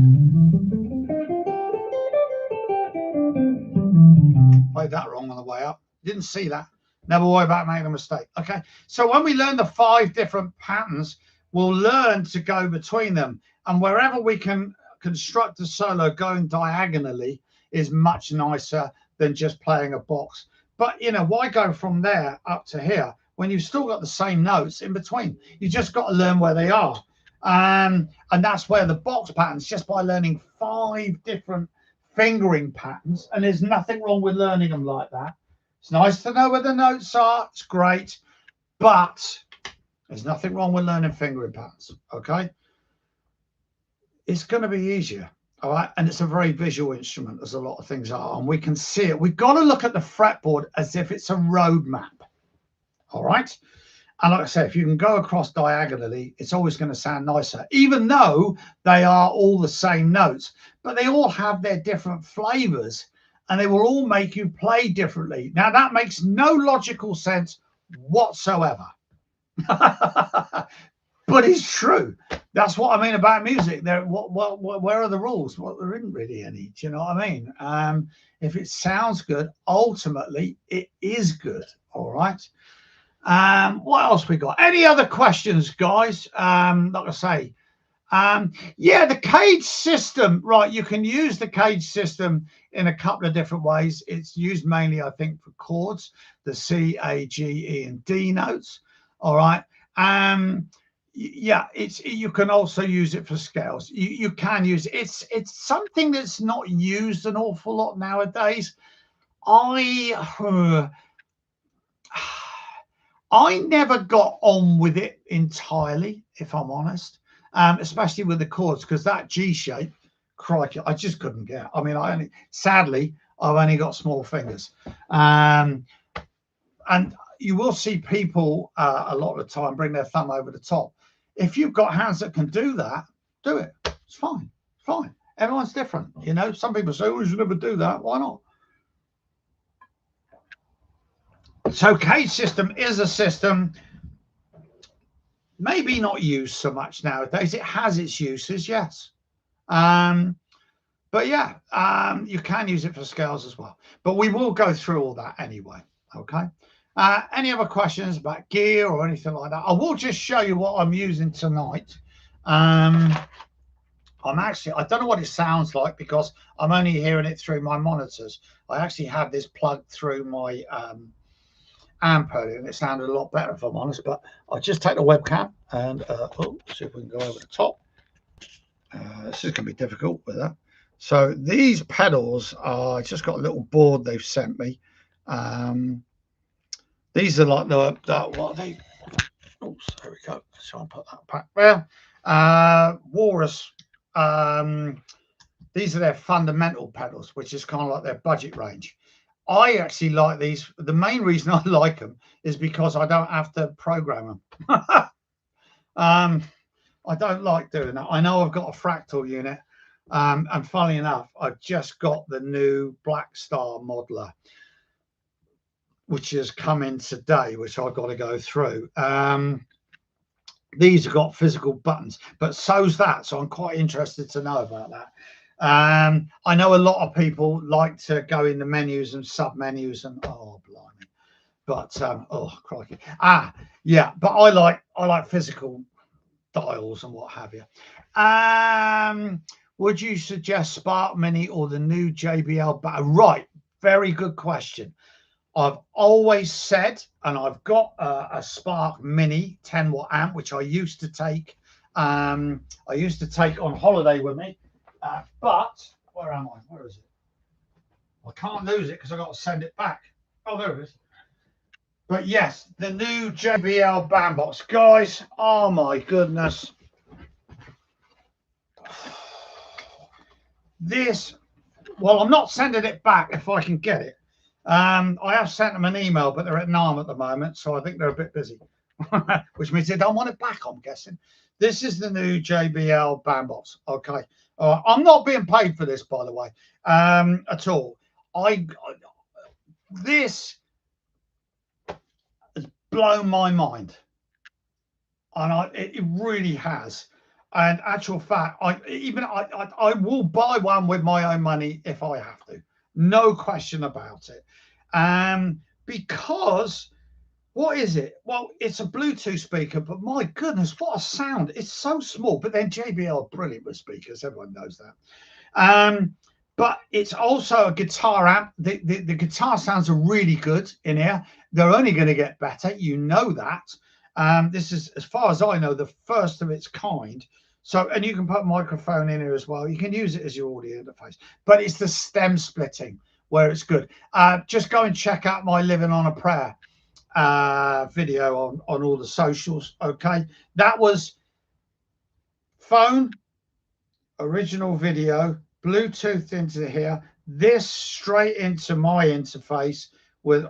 Played that wrong on the way up. Didn't see that. Never worry about making a mistake. Okay. So when we learn the 5 different patterns, we'll learn to go between them. And wherever we can construct a solo going diagonally is much nicer than just playing a box. But, you know, why go from there up to here when you've still got the same notes in between? You just got to learn where they are. And that's where the box patterns, just by learning 5 different fingering patterns, and there's nothing wrong with learning them like that. It's nice to know where the notes are. It's great, but there's nothing wrong with learning fingering patterns, okay? It's going to be easier, all right? And it's a very visual instrument, as a lot of things are, and we can see it. We've got to look at the fretboard as if it's a road map, all right? And like I said, if you can go across diagonally, it's always going to sound nicer, even though they are all the same notes. But they all have their different flavors, and they will all make you play differently. Now, that makes no logical sense whatsoever. But it's true. That's what I mean about music. Where are the rules? Well, there isn't really any. Do you know what I mean? If it sounds good, ultimately, it is good. All right. What else we got? Any other questions, guys? Like I say, yeah, the cage system, right? You can use the cage system in a couple of different ways. It's used mainly, I think, for chords, the C, A, G, E, and D notes. All right. Yeah, you can also use it for scales. You can use it. It's something that's not used an awful lot nowadays. I never got on with it entirely, if I'm honest, especially with the chords, because that G shape, crikey, I just couldn't get. I mean, sadly, I've only got small fingers. And you will see people a lot of the time bring their thumb over the top. If you've got hands that can do that, do it. It's fine. It's fine. Everyone's different. You know, some people say, oh, you should never do that. Why not? So cage system is a system maybe not used so much nowadays. It has its uses, yes. But yeah, you can use it for scales as well. But we will go through all that anyway, okay? Any other questions about gear or anything like that? I will just show you what I'm using tonight. I don't know what it sounds like because I'm only hearing it through my monitors. I actually had this plugged through my amp earlier, and it sounded a lot better, if I'm honest. But I'll just take the webcam and see if we can go over the top. This is going to be difficult with that. So these pedals are just got a little board they've sent me. These are like the what are they? Oh, there we go. So I'll put that back there. Walrus. These are their fundamental pedals, which is kind of like their budget range. I actually like these. The main reason I like them is because I don't have to program them. I don't like doing that. I know I've got a fractal unit, and funnily enough, I've just got the new Black Star modeler, which has come in today, which I've got to go through. These have got physical buttons, but so's that. So I'm quite interested to know about that. I know a lot of people like to go in the menus and sub menus and oh blimey, but oh crikey, yeah, but I like physical dials and what have you. Would you suggest Spark Mini or the new JBL? Right, very good question. I've always said, and I've got a Spark Mini 10-watt amp, which I used to take. I used to take on holiday with me, but where am I? Where is it? I can't lose it because I've got to send it back. Oh, there it is. But yes, the new JBL bandbox, guys. Oh my goodness. This, well, I'm not sending it back if I can get it. I have sent them an email, but they're at NARM at the moment, so I think they're a bit busy, which means they don't want it back, I'm guessing. This is the new JBL bandbox. Okay. I'm not being paid for this, by the way, at all. This has blown my mind, and it really has. And actual fact, I will buy one with my own money if I have to. No question about it. Because what is it? Well, it's a Bluetooth speaker, but my goodness, what a sound. It's so small, but then JBL are brilliant with speakers. Everyone knows that. But it's also a guitar amp. The guitar sounds are really good in here. They're only going to get better. You know that. This is, as far as I know, the first of its kind. So, and you can put a microphone in here as well. You can use it as your audio interface, but it's the stem splitting where it's good. Just go and check out my Living on a Prayer video on all the socials. Okay, that was phone, original video, Bluetooth into here, this straight into my interface with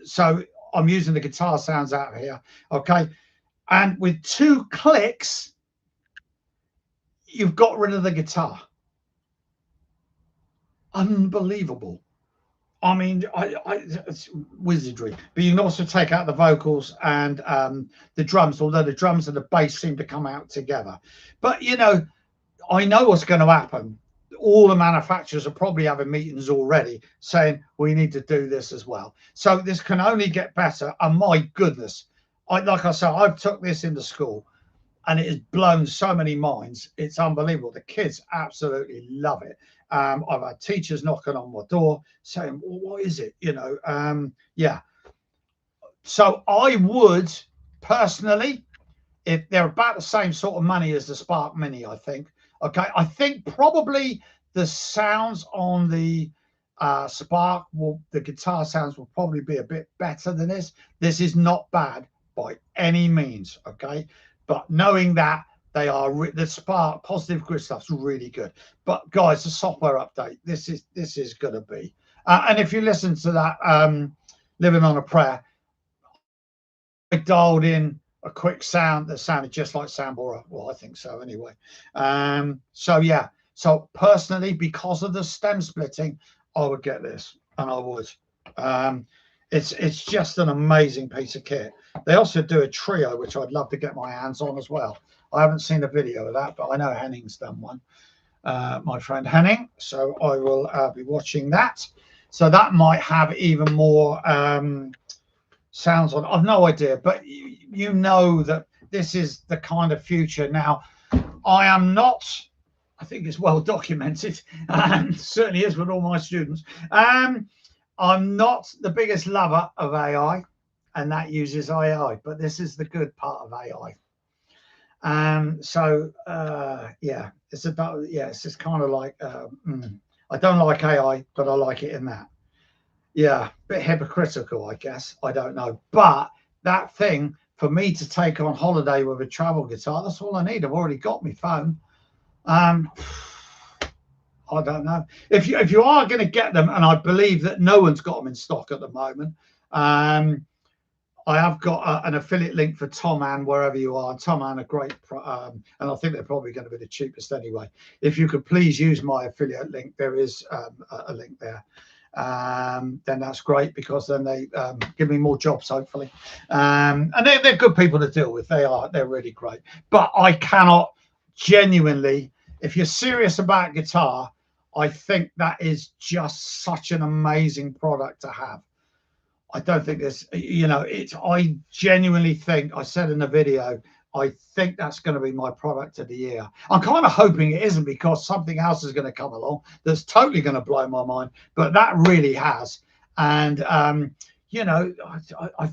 so I'm using the guitar sounds out here. Okay, and with 2 clicks you've got rid of the guitar. Unbelievable. I mean, it's wizardry. But you can also take out the vocals and the drums, although the drums and the bass seem to come out together. But, you know, I know what's going to happen. All the manufacturers are probably having meetings already saying we need to do this as well. So this can only get better. And my goodness, like I said, I've took this into school and it has blown so many minds. It's unbelievable. The kids absolutely love it. I've had teachers knocking on my door saying, well, what is it? You know, yeah. So I would personally, if they're about the same sort of money as the Spark Mini, I think. Okay, I think probably the sounds on the Spark, the guitar sounds will probably be a bit better than this. This is not bad by any means. Okay. But knowing that they are the Spark positive grid stuff's really good. But guys, the software update, this is going to be. And if you listen to that Living on a Prayer, I dialed in a quick sound that sounded just like Sambora. Well, I think so anyway. So yeah. So personally, because of the stem splitting, I would get this, and I would. It's just an amazing piece of kit. They also do a trio, which I'd love to get my hands on as well. I haven't seen a video of that, but I know Henning's done one, my friend Henning. So I will be watching that. So that might have even more sounds on. I've no idea, but you know that this is the kind of future. Now, I am not, I think it's well documented, and certainly is with all my students. I'm not the biggest lover of AI, and that uses AI, but this is the good part of AI. So yeah, it's about, yeah, it's just kind of like I don't like AI, but I like it in that. Yeah, bit hypocritical, I guess. I don't know, but that thing for me to take on holiday with a travel guitar, that's all I need. I've already got my phone. I don't know if you are going to get them, and I believe that no one's got them in stock at the moment. I have got an affiliate link for Tom Ann wherever you are. Tom Ann, a great, and I think they're probably going to be the cheapest anyway. If you could please use my affiliate link, there is a link there. Then that's great, because then they give me more jobs, hopefully. And they're good people to deal with. They're really great. But I cannot genuinely, if you're serious about guitar, I think that is just such an amazing product to have. I don't think there's, I genuinely think, I said in the video, I think that's going to be my product of the year. I'm kind of hoping it isn't, because something else is going to come along that's totally going to blow my mind, but that really has. And, I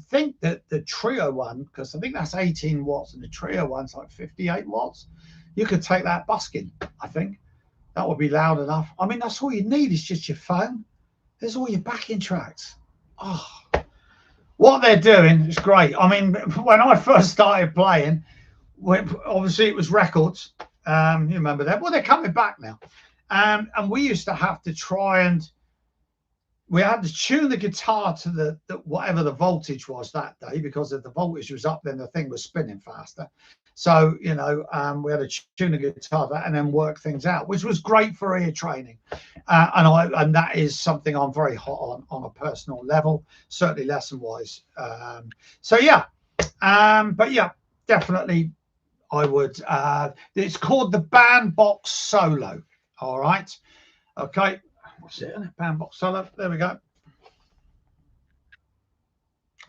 think that the trio one, because I think that's 18 watts and the trio one's like 58 watts, you could take that busking. I think that would be loud enough. I mean, that's all you need is just your phone. There's all your backing tracks. Oh, what they're doing is great. I mean, when I first started playing, obviously it was records. You remember that? Well, they're coming back now. And we used to have to try and we had to tune the guitar to the whatever the voltage was that day, because if the voltage was up, then the thing was spinning faster. So, we had to tune the guitar to that and then work things out, which was great for ear training. And that is something I'm very hot on a personal level, certainly lesson wise. So yeah, but yeah, definitely I would. It's called the Bandbox Solo. All right. Okay. What's it? Bandbox Solo. There we go.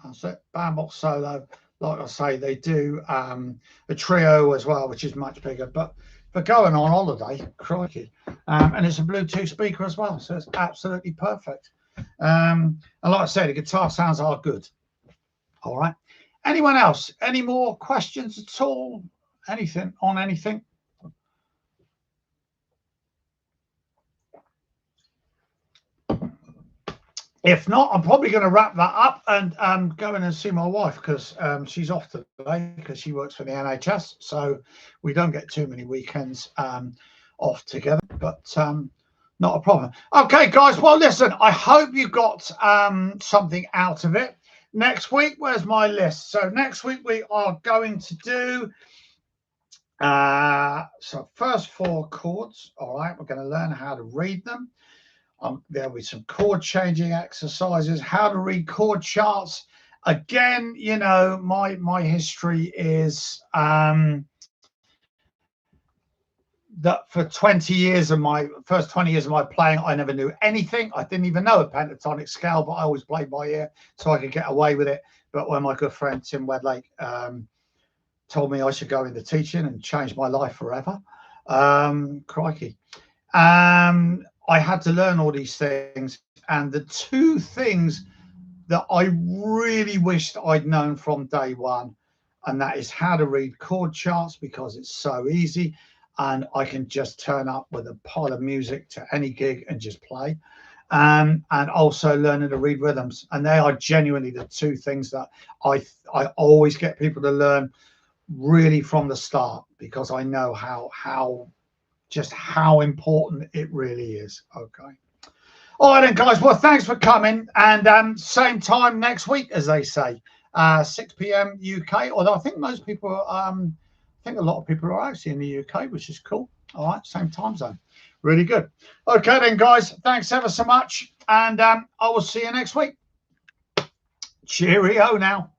That's it. Bandbox Solo. Like I say, they do a trio as well, which is much bigger. But for going on holiday, crikey. And it's a Bluetooth speaker as well, so it's absolutely perfect. And like I say, the guitar sounds are good. All right. Anyone else? Any more questions at all? Anything on anything? If not, I'm probably going to wrap that up and go in and see my wife, because she's off today because she works for the NHS. So we don't get too many weekends off together, but not a problem. Okay, guys. Well, listen, I hope you got something out of it. Next week, where's my list? So next week we are going to do so first 4 chords. All right, we're going to learn how to read them. There'll be some chord changing exercises, how to read chord charts. Again, my history is that for 20 years of my first 20 years of my playing, I never knew anything. I didn't even know a pentatonic scale, but I always played by ear so I could get away with it. But when my good friend Tim Wedlake told me I should go into teaching and change my life forever, crikey. I had to learn all these things, and the 2 things that I really wished I'd known from day one, and that is how to read chord charts, because it's so easy and I can just turn up with a pile of music to any gig and just play, and also learning to read rhythms. And they are genuinely the 2 things that I always get people to learn really from the start, because I know how important it really is. Okay. All right then, guys. Well, thanks for coming. And same time next week, as they say, 6 p.m. UK. Although I think most people, I think a lot of people are actually in the UK, which is cool. All right, same time zone. Really good. Okay then, guys. Thanks ever so much, and I will see you next week. Cheerio now.